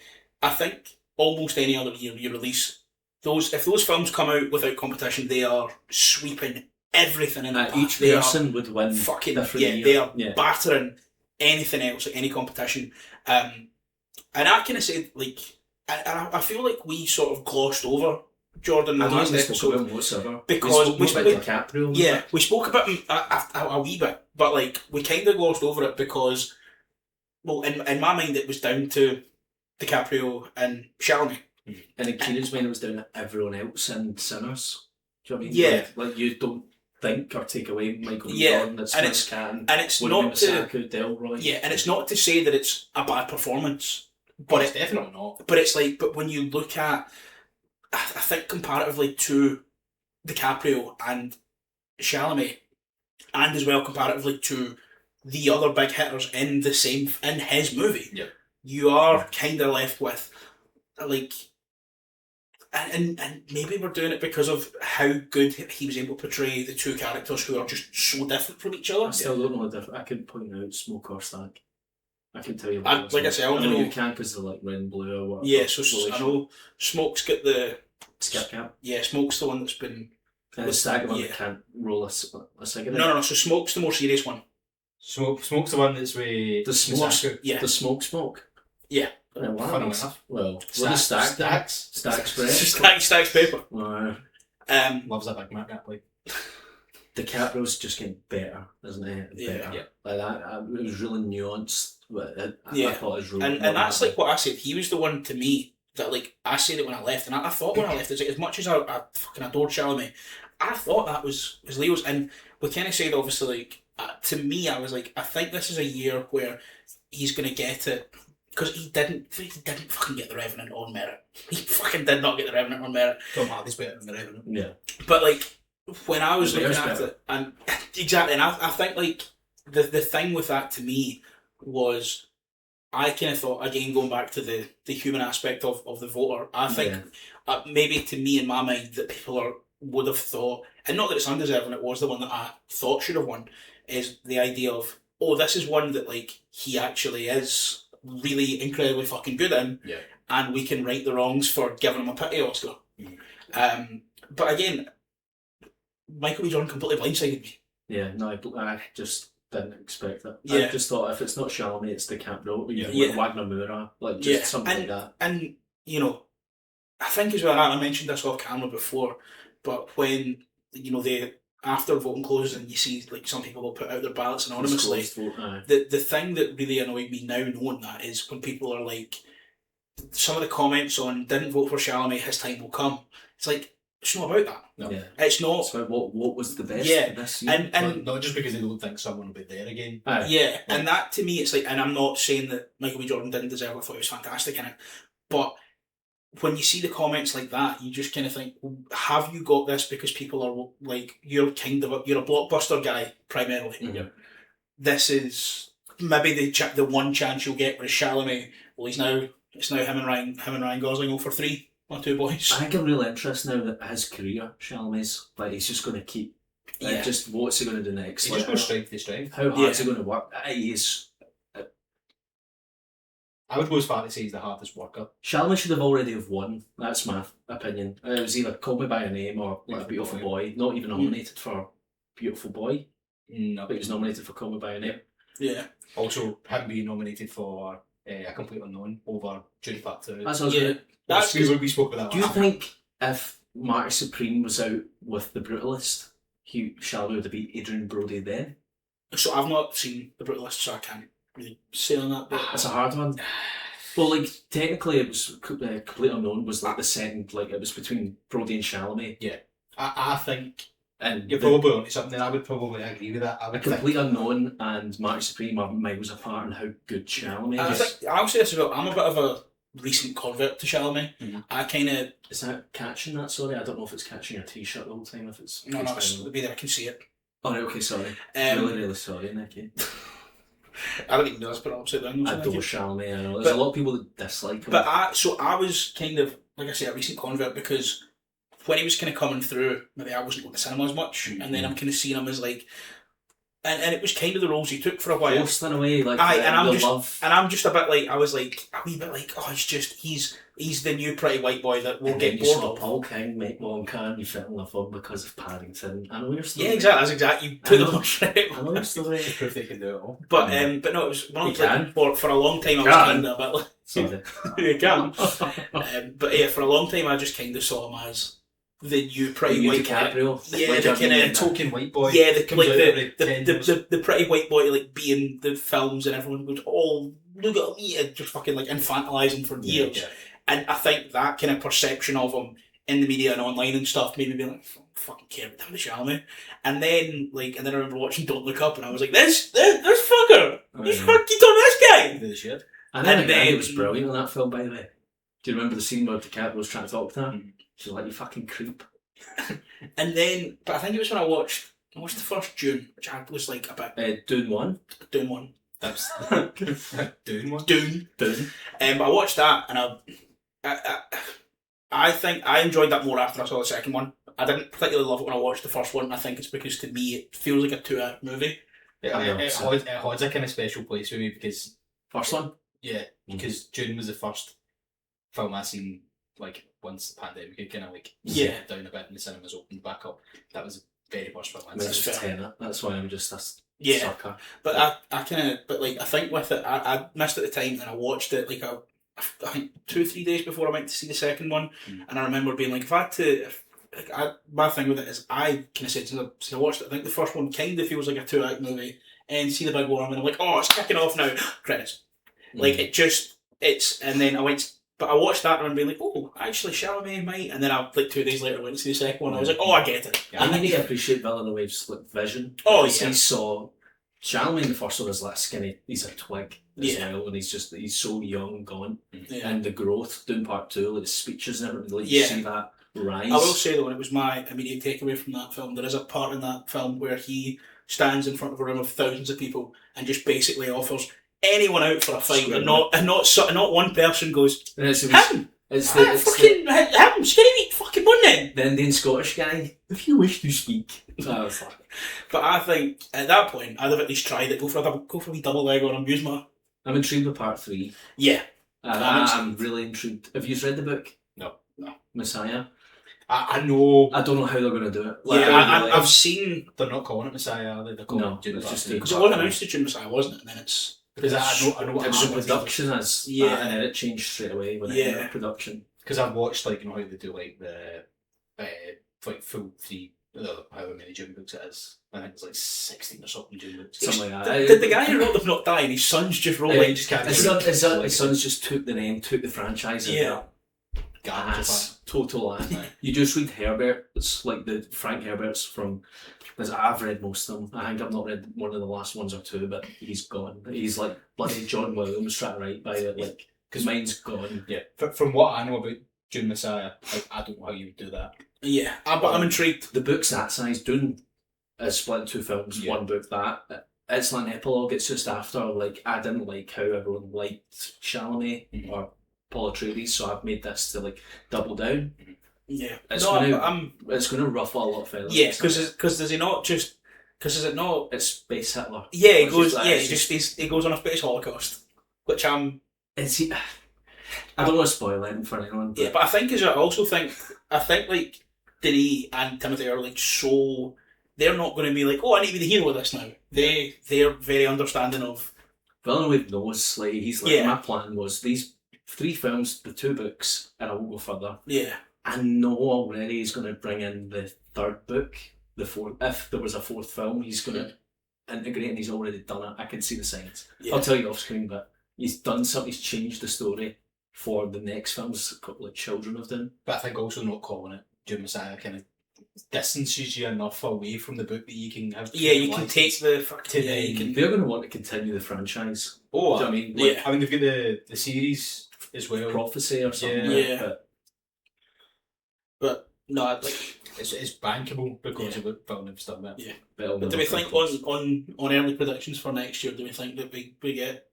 I think almost any other year you release, if those films come out without competition, they are sweeping everything in the each person would win fucking year. They are battering anything else at any competition. And I kind of said, like, I feel like we sort of glossed over Jordan in the last episode because we spoke about DiCaprio. Yeah, we spoke about him a wee bit, but like we kind of glossed over it because, well, in my mind it was down to DiCaprio and Chalamet. And in Kieran's mind it was down to everyone else and Sinners. Do you know what I mean? Yeah, like you don't think or take away Michael Jordan, and it's not to Delroy. Yeah, and it's not to say that it's a bad performance, but it's definitely not. But it's like, but when you look at, I think comparatively to DiCaprio and Chalamet, and as well comparatively to the other big hitters in his movie, Yeah. you are kind of left with like, and maybe we're doing it because of how good he was able to portray the two characters who are just so different from each other. I still don't know the difference. I couldn't point out Smoke or Stack. I can tell you. Like I say, I only know you can because they're like red and blue or whatever. Yeah, so I know Smoke's got the skip cap. Yeah, Smoke's the one that's been. And the Stack the one that can't roll a cigarette. No. So Smoke's the more serious one. Smoke's the one that's with the smoke. Yeah, the smoke. Yeah. Funny enough. Well, Stacks bread. Stacks paper. Loves that Big Mac, like. The Capro's just getting better, isn't it? Yeah. Like that, it was really nuanced. I thought it was really. And that's like what I said. He was the one to me that, like, I said it when I left, and I thought when I left, as much as I fucking adored Chalamet, I thought that was Leo's. And we kind of said, obviously, like, to me, I was like, I think this is a year where he's going to get it. Because he didn't fucking get The Revenant on merit. He fucking did not get The Revenant on merit. Tom Hardy's better than The Revenant. Yeah. But, like, when I was looking at it, and exactly, and I think, like, the thing with that to me was, I kind of thought, again, going back to the human aspect of the voter, I think maybe to me, in my mind, that people would have thought, and not that it's undeserving, it was the one that I thought should have won, is the idea of, oh, this is one that, like, he actually is really incredibly fucking good in, and we can right the wrongs for giving him a pity Oscar. But again, Michael B. Jordan completely blindsided me. Yeah, no, I just didn't expect it. Yeah. I just thought if it's not Chalamet, it's DiCaprio, Wagner Moura, like something like that. And, you know, I think as well, I mentioned this off camera before, but when, you know, after voting closes and you see, like, some people will put out their ballots anonymously, the thing that really annoyed me now knowing that is when people are like, some of the comments on didn't vote for Chalamet, his time will come. It's like, it's not about that. No. Yeah. It's not. It's about what was the best this year. And not just because they don't think someone will be there again. And that to me, it's like, and I'm not saying that Michael B. Jordan didn't deserve it, I thought he was fantastic in it, but when you see the comments like that, you just kind of think, have you got this because people are like, you're a blockbuster guy primarily. Mm-hmm. This is maybe the one chance you'll get with Chalamet. Well, it's now him and Ryan Gosling 0 for 3, my two boys. I think I'm really interested now that his career, Chalamet's, like, he's just going to keep. Just what's he going to do next? He's just going strength to strength. How hard is he going to work? I would go as far to say he's the hardest worker. Chalamet should have already have won. That's my opinion. It was either Call Me By Your Name or Like a Beautiful Boy. Not even nominated for Beautiful Boy. No. But he was nominated for Call Me By Your Name. Yeah. Also, him being nominated for A Complete Unknown over Judy Factor. That's good. That's because we spoke about that. Do you think if Marty Supreme was out with The Brutalist, Chalamet would have beat Adrian Brody then? So I've not seen The Brutalist, so I can't really say on that. But that's a hard one. Well, like, technically it was Complete Unknown was like the second, like, it was between Brody and Chalamet. Yeah. I think, and you're probably onto something. I would probably agree with that. Complete Unknown and Marty Supreme are miles apart in how good Chalamet is. I'll say this as well, I'm a bit of a recent convert to Chalamet. Mm-hmm. I kind of... Is that catching that? Sorry, I don't know if it's catching your t-shirt the whole time. If it's no, it'll be there. I can see it. Oh, right, okay, sorry. Really sorry, Nicky. I don't even know this, but I'm upside down. I adore Chalamet. I know there's a lot of people that dislike him. But I was kind of, like I say, a recent convert because when he was kind of coming through, maybe I wasn't going to cinema as much, and then I'm kind of seeing him as like. And it was kind of the roles he took for a while. Forced in a way, like I'm just a bit like, I was like a wee bit like, oh, he's the new pretty white boy that won't get bored of. Paul King make Long Can You Fit in Love Him because of Paddington. I know you're still. Yeah, exactly. That's exactly. You put them straight. I know you're still right. Proof they can do it all. But no, it was one of like, for a long time I was kind of a bit like. Sorry. You can. But yeah, for a long time I just kind of saw him as the new pretty white DiCaprio. Yeah, the kind of token white boy. Yeah, the pretty white boy, like, be in the films and everyone would look at me and just fucking like infantilise him for years. Yeah. And I think that kind of perception of him in the media and online and stuff made me be like, I don't fucking care about the Chalamet. And then I remember watching Don't Look Up and I was like, this fucker, he's fucking on this guy. The shit. And then it was brilliant in that film, by the way. Do you remember the scene where DiCaprio was trying to talk to her? She's like, you fucking creep. And then, but I think it was when I watched I watched the first Dune, which I was like a bit Dune 1. Dune one. That's Dune one. Dune. Dune. But I watched that, and I think I enjoyed that more after I saw the second one. I didn't particularly love it when I watched the first one. I think it's because to me it feels like a 2-act movie. It holds a kind of special place for me because First one? yeah, because Dune was the first film I seen like once the pandemic had kind of like set down a bit and the cinemas opened back up. That was the very first film I seen. That's why I'm just a sucker. But I kind of, but like I think with it, I missed it at the time and I watched it like I think 2-3 days before I went to see the second one, and I remember being like, if I had to. My thing with it is I kind of said since I watched it, I think the first one kind of feels like a 2-act movie, and see the big one and I'm like, oh, it's kicking off now, credits. Like and then I went, but I watched that and I'm being like, oh, actually Chalamet might, and then I like 2 days later went to see the second one and I was like, oh, I get it. Yeah, I need to appreciate Villeneuve's like vision. Oh yeah, he saw Chalamet in the first one is like skinny. He's a twig as well, and he's so young and gone. And the growth doing part 2, like the speeches and everything, like you see that rise. I will say though, it was my immediate takeaway from that film. There is a part in that film where he stands in front of a room of thousands of people and just basically offers anyone out for a fight, and not one person goes him. It's fucking him, skinny meat, fucking one then. The Indian Scottish guy. If you wish to speak. But I think at that point I'd have at least tried it. Go for a wee double leg or amuse my. I'm intrigued with part 3. Yeah, I'm really intrigued. Have you read the book? No. Messiah. I know. I don't know how they're going to do it. Like, yeah, I've seen. They're not calling it Messiah, are they? They're calling it Dune. Because it wasn't announced as Dune Messiah, wasn't it? And then it's. Because I know what it was in production as and then it changed straight away when it entered production. Because I've watched like how they do like the like full 3 however many Dune books it is. I think it's like 16 or something Dune books. Something like that. Did the guy who wrote them not die and his sons just wrote like just his sons just took the name, took the franchise and total ass. You just read Herbert, it's like the Frank Herbert's from I've read most of them. I think I've not read one of the last ones or 2, but he's gone. He's like bloody John Williams trying to write by it, like, because mine's gone. Yeah, from what I know about Dune Messiah, like, I don't know how you would do that. Yeah, but I'm intrigued. The book's that size. Dune is split in 2 films, one book that. It's like an epilogue, it's just after, like, I didn't like how everyone liked Chalamet or Paul Atreides, so I've made this to, like, double down. Yeah, it's going to ruffle a lot of feathers. Yeah, because does he not just? Because is it not? It's space Hitler. Yeah, he goes. He goes on a space Holocaust, which Is he? I don't want to spoil it for anyone. But. Yeah, but I think I think like Denis and Timothy are like so they're not going to be like, oh, I need to be the hero of this now. They're very understanding of. Villeneuve knows, like he's like my plan was these 3 films, the 2 books, and I won't go further. Yeah. I know already he's going to bring in the 3rd book, the 4th. If there was a 4th film, he's going to integrate, and he's already done it. I can see the signs. Yeah. I'll tell you off screen, but he's done something. He's changed the story for the next films, like children of them. But I think also not calling it Dune Messiah kind of distances you enough away from the book that you can have. Yeah, you can take the fucking. They're going to want to continue the franchise. Oh, do you know what I mean? Like, I mean, they've got the series as well, Prophecy or something. Yeah. But no, like it's bankable because of what Villeneuve's done that. Yeah. But do we think on early predictions for next year? Do we think that we get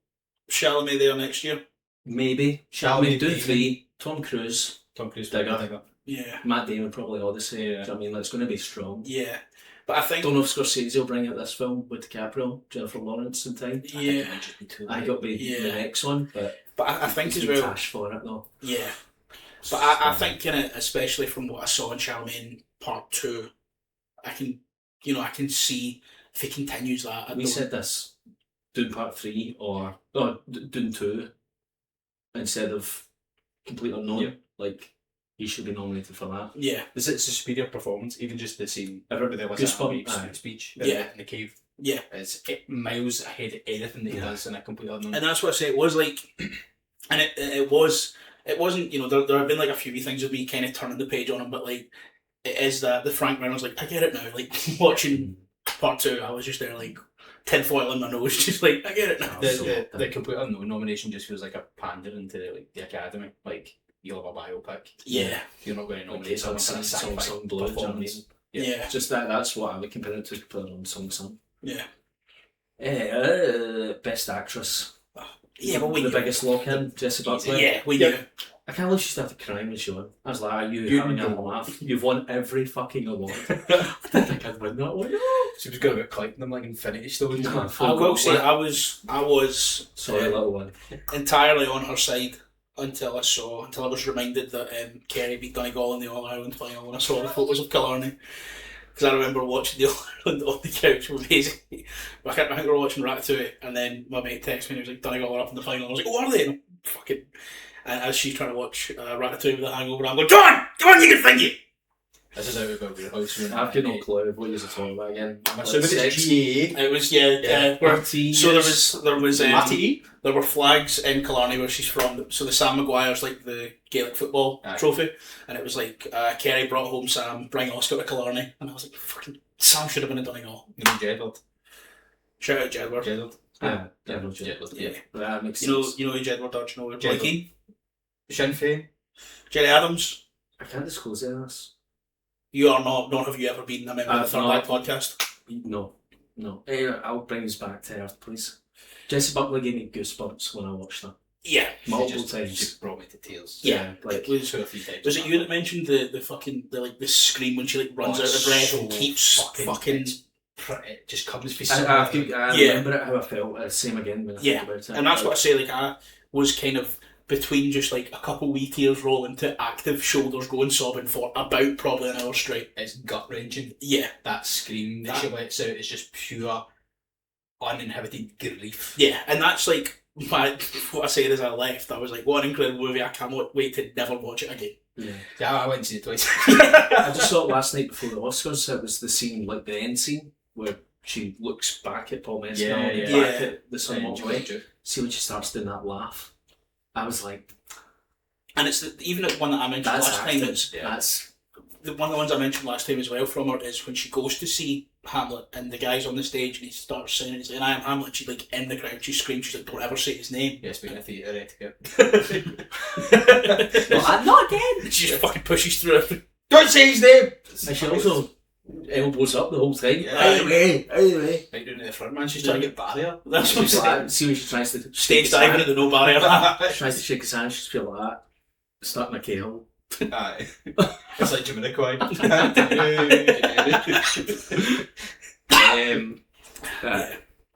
Chalamet there next year? Maybe Chalamet do 3. Tom Cruise, Digger. Yeah. Matt Damon probably Odyssey. Yeah. I mean, it's going to be strong. Yeah. But I think don't know if Scorsese will bring out this film with DiCaprio, Jennifer Lawrence in time. Yeah. I think it'll be the next one, but I think as well cash for it though. Yeah. But I think especially from what I saw in Chalamet in part 2, I can see if he continues that. We said this, Dune part 3 or Dune 2 instead of Complete Unknown. Yeah. Like he should be nominated for that. Yeah. It's a superior performance, even just the scene. Everybody there was a speech in the cave. Yeah. It's miles ahead of anything that he does in a Complete Unknown. And that's what I say, it was like, and it wasn't, there have been like a few things of me kind of turning the page on him, but like, it is that the Frank Reynolds, like, I get it now, like, watching part 2, I was just there like, tinfoil in my nose, just like, I get it now. The Complete Unknown nomination just feels like a pandering to the Academy, like, you'll have a biopic. Yeah. You're not going to nominate someone for a sci-fi performance. Yeah. Just that's what I would compare it to, put it on Song Song. Yeah. Best actress. Yeah, but we the knew. biggest lock-in, Jessie Buckley. Yeah, we knew. I can't believe she started crying when she won. I was like, are you You having a know. laugh? You've won every fucking award. I didn't think I'd win that one. She was going about collecting them like Infinity Stones. No. I will say I was Sorry, little one. entirely on her side until I was reminded that Kerry beat Donegal in the All Ireland final when I saw the photos of Killarney. Because I remember watching the All Ireland on the couch with Maisie. I think we were watching Ratatouille, and then my mate texted me and he was like, Donegal are up in the final. I was like, oh, are they? And I'm fucking. And as she's trying to watch Ratatouille with a hangover, I'm going, come on, you can think it! This is how we got your house. I've got no clue what you're talking about again. I'm assuming it's GA. It was, so there was Matty. there were flags in Killarney where she's from. So the Sam Maguire's like the Gaelic football trophy, and it was like Kerry brought home Sam, bring Oscar to Killarney, and I was like, fucking Sam should have been in Donegal. You know Jedward. Shout out Jedward. Jedward. Yeah. That makes You sense. know who Jedward does? You know Jedward. Blakey, Sinn Féin. Jerry Adams. I can't disclose any of this. You are not. Nor have you ever been a member of the Third Eye podcast? No. I'll bring us back to earth, please. Jessie Buckley gave me goosebumps when I watched her. Yeah, Multiple She times. brought me to tears. yeah. like It was. 2 or 3 times. Was it you that mentioned the scream when she like runs out of breath and keeps fucking It just comes for I Yeah. remember it how I felt. Same again when I Yeah. think about it. And that's what I say, like, I was kind of between just like a couple wee tears rolling to active shoulders going sobbing for about probably an hour straight. It's gut wrenching. Yeah. That scream that she lets out is just pure uninhibited grief. Yeah, and that's like what I said as I left. I was like, what an incredible movie, I can't wait to never watch it again. Yeah, I went to see it twice. I just saw it last night before the Oscars. It was the scene, like the end scene, where she looks back at Paul Mescal and back at the sun walks away. See when she starts doing that laugh. I was like, and it's even the one that I mentioned last time. That's one of the ones I mentioned last time as well from her is when she goes to see Hamlet and the guy's on the stage and he starts saying, he's like, I am Hamlet. She's like in the crowd. She screams. She's like, don't ever say his name. Yeah, speaking of theatre etiquette. I'm not again. She just fucking pushes through it. Don't say his name. And she also elbows up the whole time. Yeah. Anyway. Right down to the front, man. She's trying to get barrier. That's what I'm She's saying. like, see when she tries to Stage diving at the no barrier. She tries to shake his hand. She's feel like that. Stuck in a kale. Aye. It's like Jamiroquai.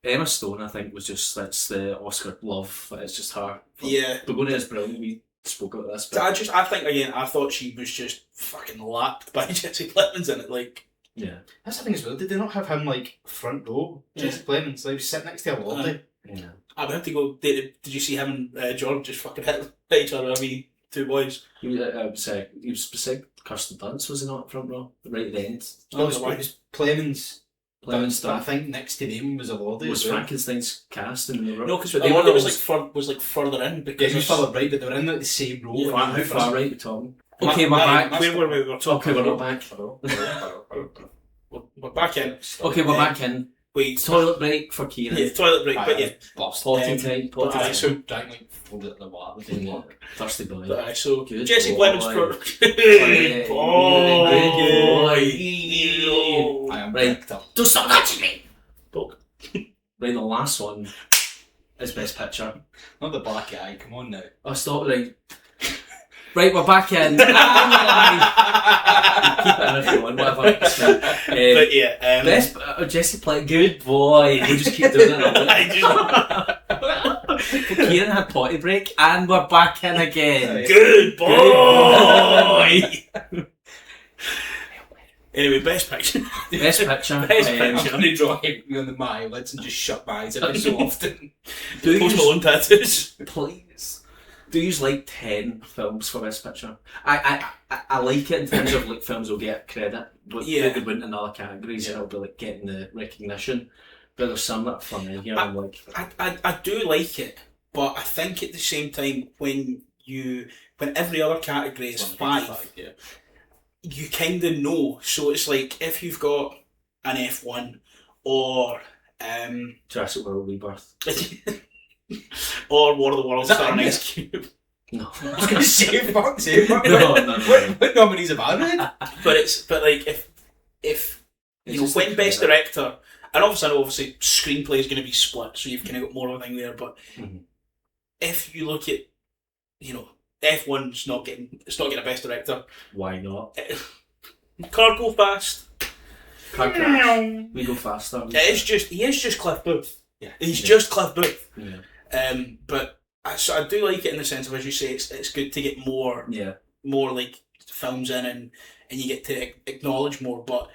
Emma Stone, I think, was just that's the Oscar love. It's just her. Yeah. Begonia is brilliant. We spoke about this. I think again, I thought she was just fucking lapped by Jesse Plemons in it. Like, yeah, that's the thing as well. Did they not have him like front row? Jesse Plemons, like sit next to her all day. Yeah. I would have to go. Did you see him and George just fucking hit each other? I mean, two boys. He was beside Kirsten Dunst, was he not, front row? Right at the end. No, it was Plemons. Plemons But I think next to them was a Lordy. was Frankenstein's cast in the room. No, because the one that was like further in Yeah, because he was further right, but they were in like the same row. Yeah. How far right we talking? Ma- Okay, we're back. Where were we? We were talking. Okay, we're not back. We're back in. Okay, we're back in. Wait, Toilet break for Kieran. yeah, toilet break, but yeah. Potty time. Potty aye, time. so- drank like 4 litres of water. Didn't work. Thirsty boy. But aye, so Good Jesse boy. Plemons for Good boy. I am Right. picked up. Don't stop touching me! Poke. Right, the last one is Best Picture. Not the black eye, come on now. Oh, stop, right. Right, we're back in. Keep it in if you want, whatever. But yeah, Best Jesse Plemons. Good boy. You just keep doing it. Kieran had potty break, and we're back in again. good boy. Anyway, best picture. Best Picture. Best I'm Picture. going to draw me on the eyelids and just shut my eyes every so often. Do Post you Malone tattoos. please? Do you like 10 films for Best Picture? I like it in terms of like films will get credit, but Yeah. they could win in other categories and it'll be like getting the recognition. But there's some that are funny. You know, I'm like, I do like it, but I think at the same time when every other category is 5, Yeah. you kind of know. So it's like if you've got an F1 or Jurassic World Rebirth. or War of the Worlds Is that starring in Ice Cube. No. I was going to say, fuck. No. What nominees have I read? But like if when best director, and obviously screenplay is going to be split, so you've kind of got more of a thing there. But if you look at F1's not getting a best director. Why not? Car go fast. Car crash. We go faster. He is just Cliff Booth. Yeah, he's just Cliff Booth. Yeah. But I do like it in the sense of, as you say, it's good to get more like films in and you get to acknowledge more. But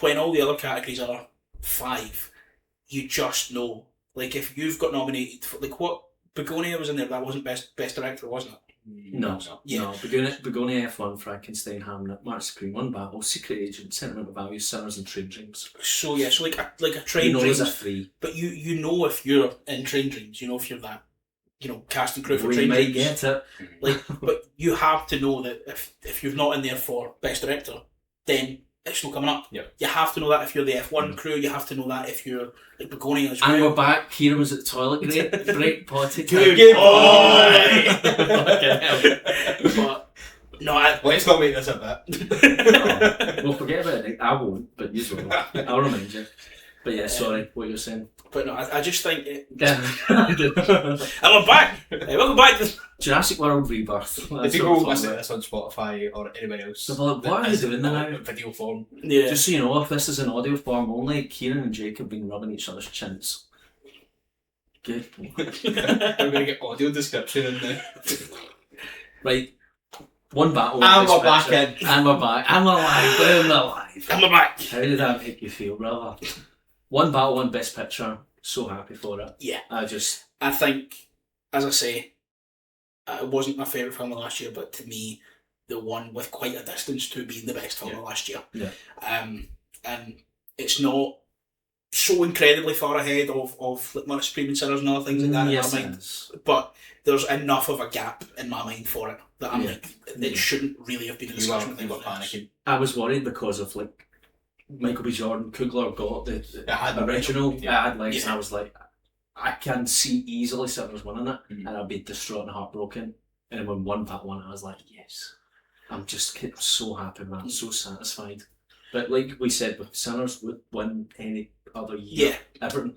when all the other categories are 5, you just know. Like if you've got nominated for what Begonia was in there, that wasn't best director, wasn't it? No. Begonia, F1, Frankenstein, Hamlet, Mark Screen, One Battle, Secret Agent, Sentimental Values, Sinners, and Train Dreams. So like a Train Dreams. Those are 3. But you know if you're in Train Dreams, you know if you're that, cast and crew for we Train might Dreams. get it. Like, but you have to know that if you're not in there for best director, then it's not coming up. Yeah. You have to know that if you're the F1 crew. You have to know that if you're like Begonia as well. And we're back. Kieran was at the toilet break. Potty time. Good boy. But no, let's not make this a bit. We'll forget about it. I won't, but you will. I'll remind you. But yeah, sorry, what you're saying. But no, I just think Yeah. and we're back. Welcome back to Jurassic World Rebirth. If people listen to this on Spotify or anywhere else, they're like, what are you doing now? Video form. yeah. Just so you know, if this is an audio form only, Kieran and Jake have been rubbing each other's chins. Good. We're going to get audio description in there. Right. One battle. And we're back in. And we're back. And we're alive. We're alive. And we're back. How did that make you feel, brother? One battle, one best picture. So happy for it. Yeah. I think, as I say, it wasn't my favourite film of last year, but to me, the one with quite a distance to being the best film of last year. Yeah. And it's not so incredibly far ahead of like Mark Supreme and Sinners and other things like that in my mind. But there's enough of a gap in my mind for it that I'm like, it shouldn't really have been a discussion. You were panicking. I was worried because of like Michael B. Jordan, Coogler got the original. I had legs, and I was like, I can see easily Sinners winning it, and I'd be distraught and heartbroken. And when One Battle won, I was like, yes, I'm so happy, man, so satisfied. But like we said, with Sinners would win any other year, ever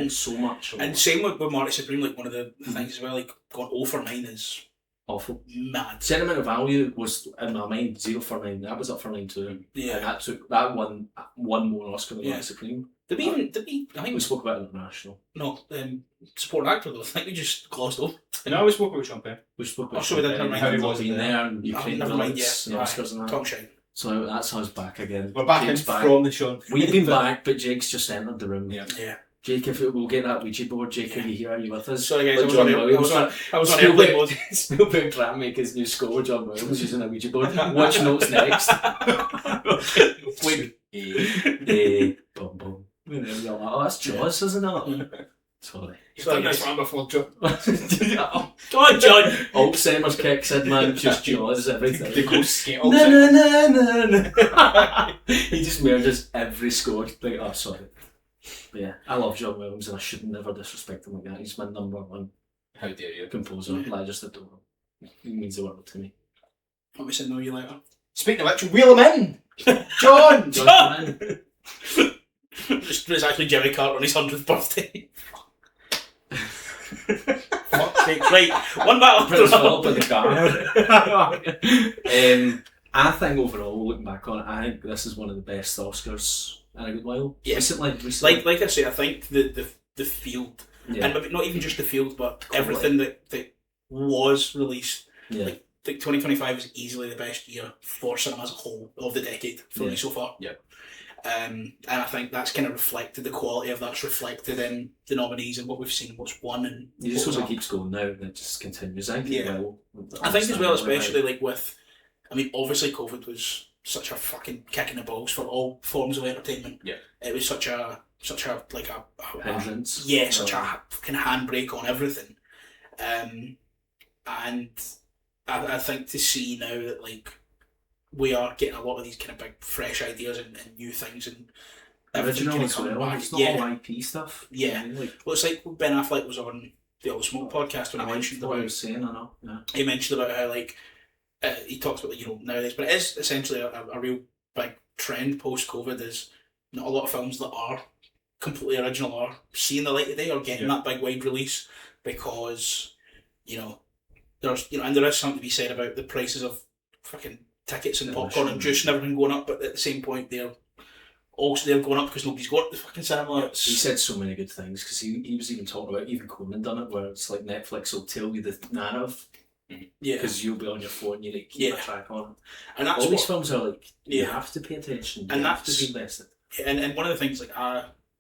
so much. And same with Marty Supreme, like one of the things as well, like going 0 for 9 is awful. Mad. Sentimental Value was in my mind 0 for 9. That was up for 9 too. Yeah. And that won one more Oscar than Marty Supreme. Did we? I think we spoke about international. No, supporting actor though. I think we just glossed over. And I always spoke about Sean Penn. We spoke about Sean Penn. how he was in there and Ukraine never mind, villains and Oscars and that. Talk shine. So that's us back again. We're back from the show. We've been back, but Jake's just entered the room. Yeah. Jake, we'll get that Ouija board. Jake, are you here? Are you with us? Sorry guys, I was on airplane mode. Spielberg trying to make his new score. John Williams using a Ouija board. Watch notes next. Wait. Boom, boom. Oh, that's Jaws, isn't it? Sorry. You've done this one before, John. Go on, John. Alzheimer's kicks in, man. Just Jaws, everything. They go skate No. He just merges every score. Like, oh, sorry. But yeah, I love John Williams and I should never disrespect him like that. He's my number one. How dare you? Composer. I just adore him. He means the world to me. Let me say know you later. Speaking of which, wheel him in! John! John! It's actually Jimmy Carter on his 100th birthday. Fuck's sake. Right, One Battle. Prince Philip in the car. I think overall, looking back on it, I think this is one of the best Oscars in a good while. Yeah. Recently. Like I say, I think the field, and maybe not even just the field, but everything that was released. Yeah. Like 2025 is easily the best year for cinema as a whole of the decade for me so far. Yeah. And I think that's kind of reflected, the quality of that's reflected in the nominees and what we've seen, what's won, and you just hope it keeps going now and it just continues. I think I think as well, especially like with, I mean, obviously COVID was such a fucking kick in the balls for all forms of entertainment. Yeah, it was such a hindrance. Such a fucking handbrake on everything. And I think to see now that like we are getting a lot of these kind of big fresh ideas and new things and original as well. Back. It's not all IP stuff. Yeah. Well, it's like Ben Affleck was on the All Smoke podcast when he mentioned about. What I was saying, I know. Yeah. He mentioned about how like he talks about nowadays, but it is essentially a real big trend post-COVID is not a lot of films that are completely original are seeing the light of day or getting that big wide release because, there's, and there is something to be said about the prices of fucking tickets and popcorn and juice and everything going up, but at the same point they're going up because nobody's going to the fucking cinema. He said so many good things because he was even talking about, even Conan done it, where it's like Netflix will tell you the narrative because you'll be on your phone, you like keep a track on it. And that's all these films are like, you have to pay attention, you have to be invested. And one of the things, like,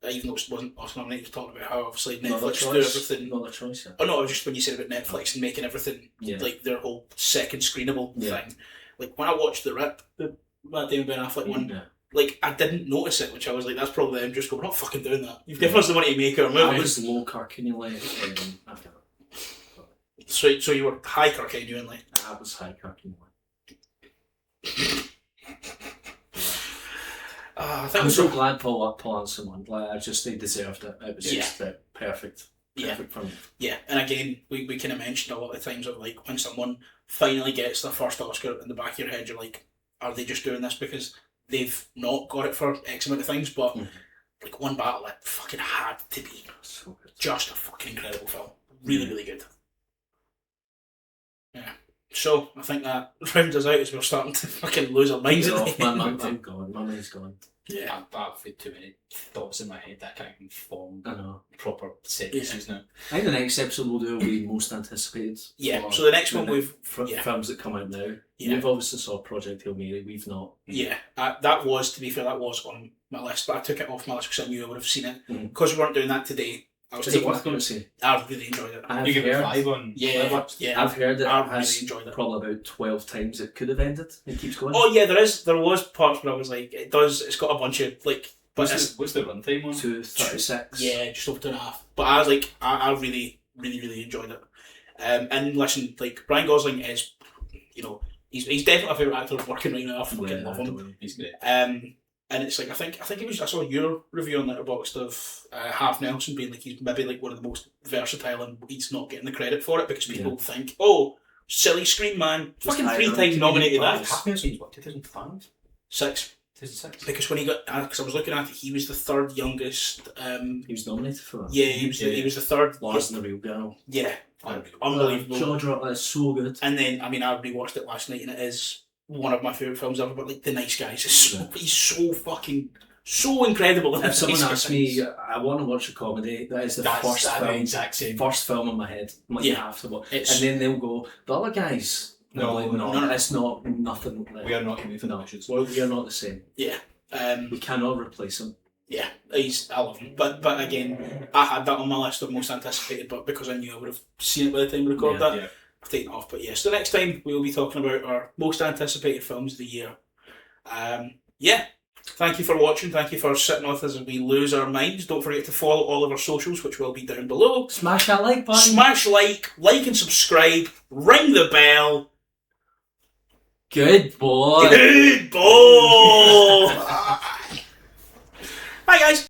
even though it wasn't us nominated, to talk about how obviously Netflix do everything. Another choice, yeah. Oh no, just when you said about Netflix and making everything like their whole second screenable thing. Like when I watched The Rip, the Matt Damon Ben Affleck one, like I didn't notice it, which I was like, that's probably them just going, we're not fucking doing that. You've given us the money to make our movie. I was low Carcunula after that. So you were high Carcunula. I was high Carcunula. I'm so glad Paul Anson won. Like, I just they deserved it. It was just perfect. Perfect for me. Yeah, and again, we kind of mentioned a lot of times of like when someone finally gets their first Oscar in the back of your head, you're like, are they just doing this because they've not got it for X amount of things? But like One Battle, it fucking had to be so good. Just a fucking incredible film. Really, really good. Yeah. So I think that rounds us out as we're starting to fucking lose our minds. I'm gone. My mind's gone. Yeah, I've had too many thoughts in my head that I can't even form proper sentences now. I think the next episode we'll do will be most anticipated. Yeah, so the next one we've films that come out now. You've obviously saw Project Hail Mary, we've not. Yeah, that was, to be fair, that was on my list, but I took it off my list because I knew I would have seen it. Because we weren't doing that today. Is it worth going to see? I really enjoyed it. You give it 5 on. Yeah, I've heard that I really enjoyed it. Probably about 12 times it could have ended. It keeps going. Oh yeah, there was parts where I was like, it's got a bunch of like. What's the runtime on? 2:36. Yeah, just over 2.5. But I was like, I really, really, really enjoyed it. And listen, like Ryan Gosling is, he's definitely my favourite actor working right now. I fucking love him. He's great. And it's like I think it was, I saw your review on Letterboxd of Half Nelson being like he's maybe like one of the most versatile and he's not getting the credit for it because people think, oh, silly screen man, fucking 3 times nominated that. Half Nelson's what, 2005? 6. 2006. Because when he got, because I was looking at it, he was the 3rd youngest. He was nominated for that. Yeah, he was the 3rd. Lars and the Real Girl. Yeah, unbelievable. Jaw drop, that's so good. And then I rewatched it last night and it is one of my favourite films ever, but like The Nice Guys he's so fucking so incredible. If someone asks me, I want to watch a comedy, that is the first film in my head. You have to watch. And then they'll go, the other guys. No, it's not nothing. We are not even we are not the same. Yeah. We cannot replace him. Yeah, I love him. But again, I had that on my list of most anticipated, but because I knew I would have seen it by the time we recorded that. I've taken it off, but yes, the next time we will be talking about our most anticipated films of the year. Thank you for watching. Thank you for sitting with us as we lose our minds. Don't forget to follow all of our socials, which will be down below. Smash that like button. Smash like and subscribe. Ring the bell. Good boy. Good boy. Bye guys.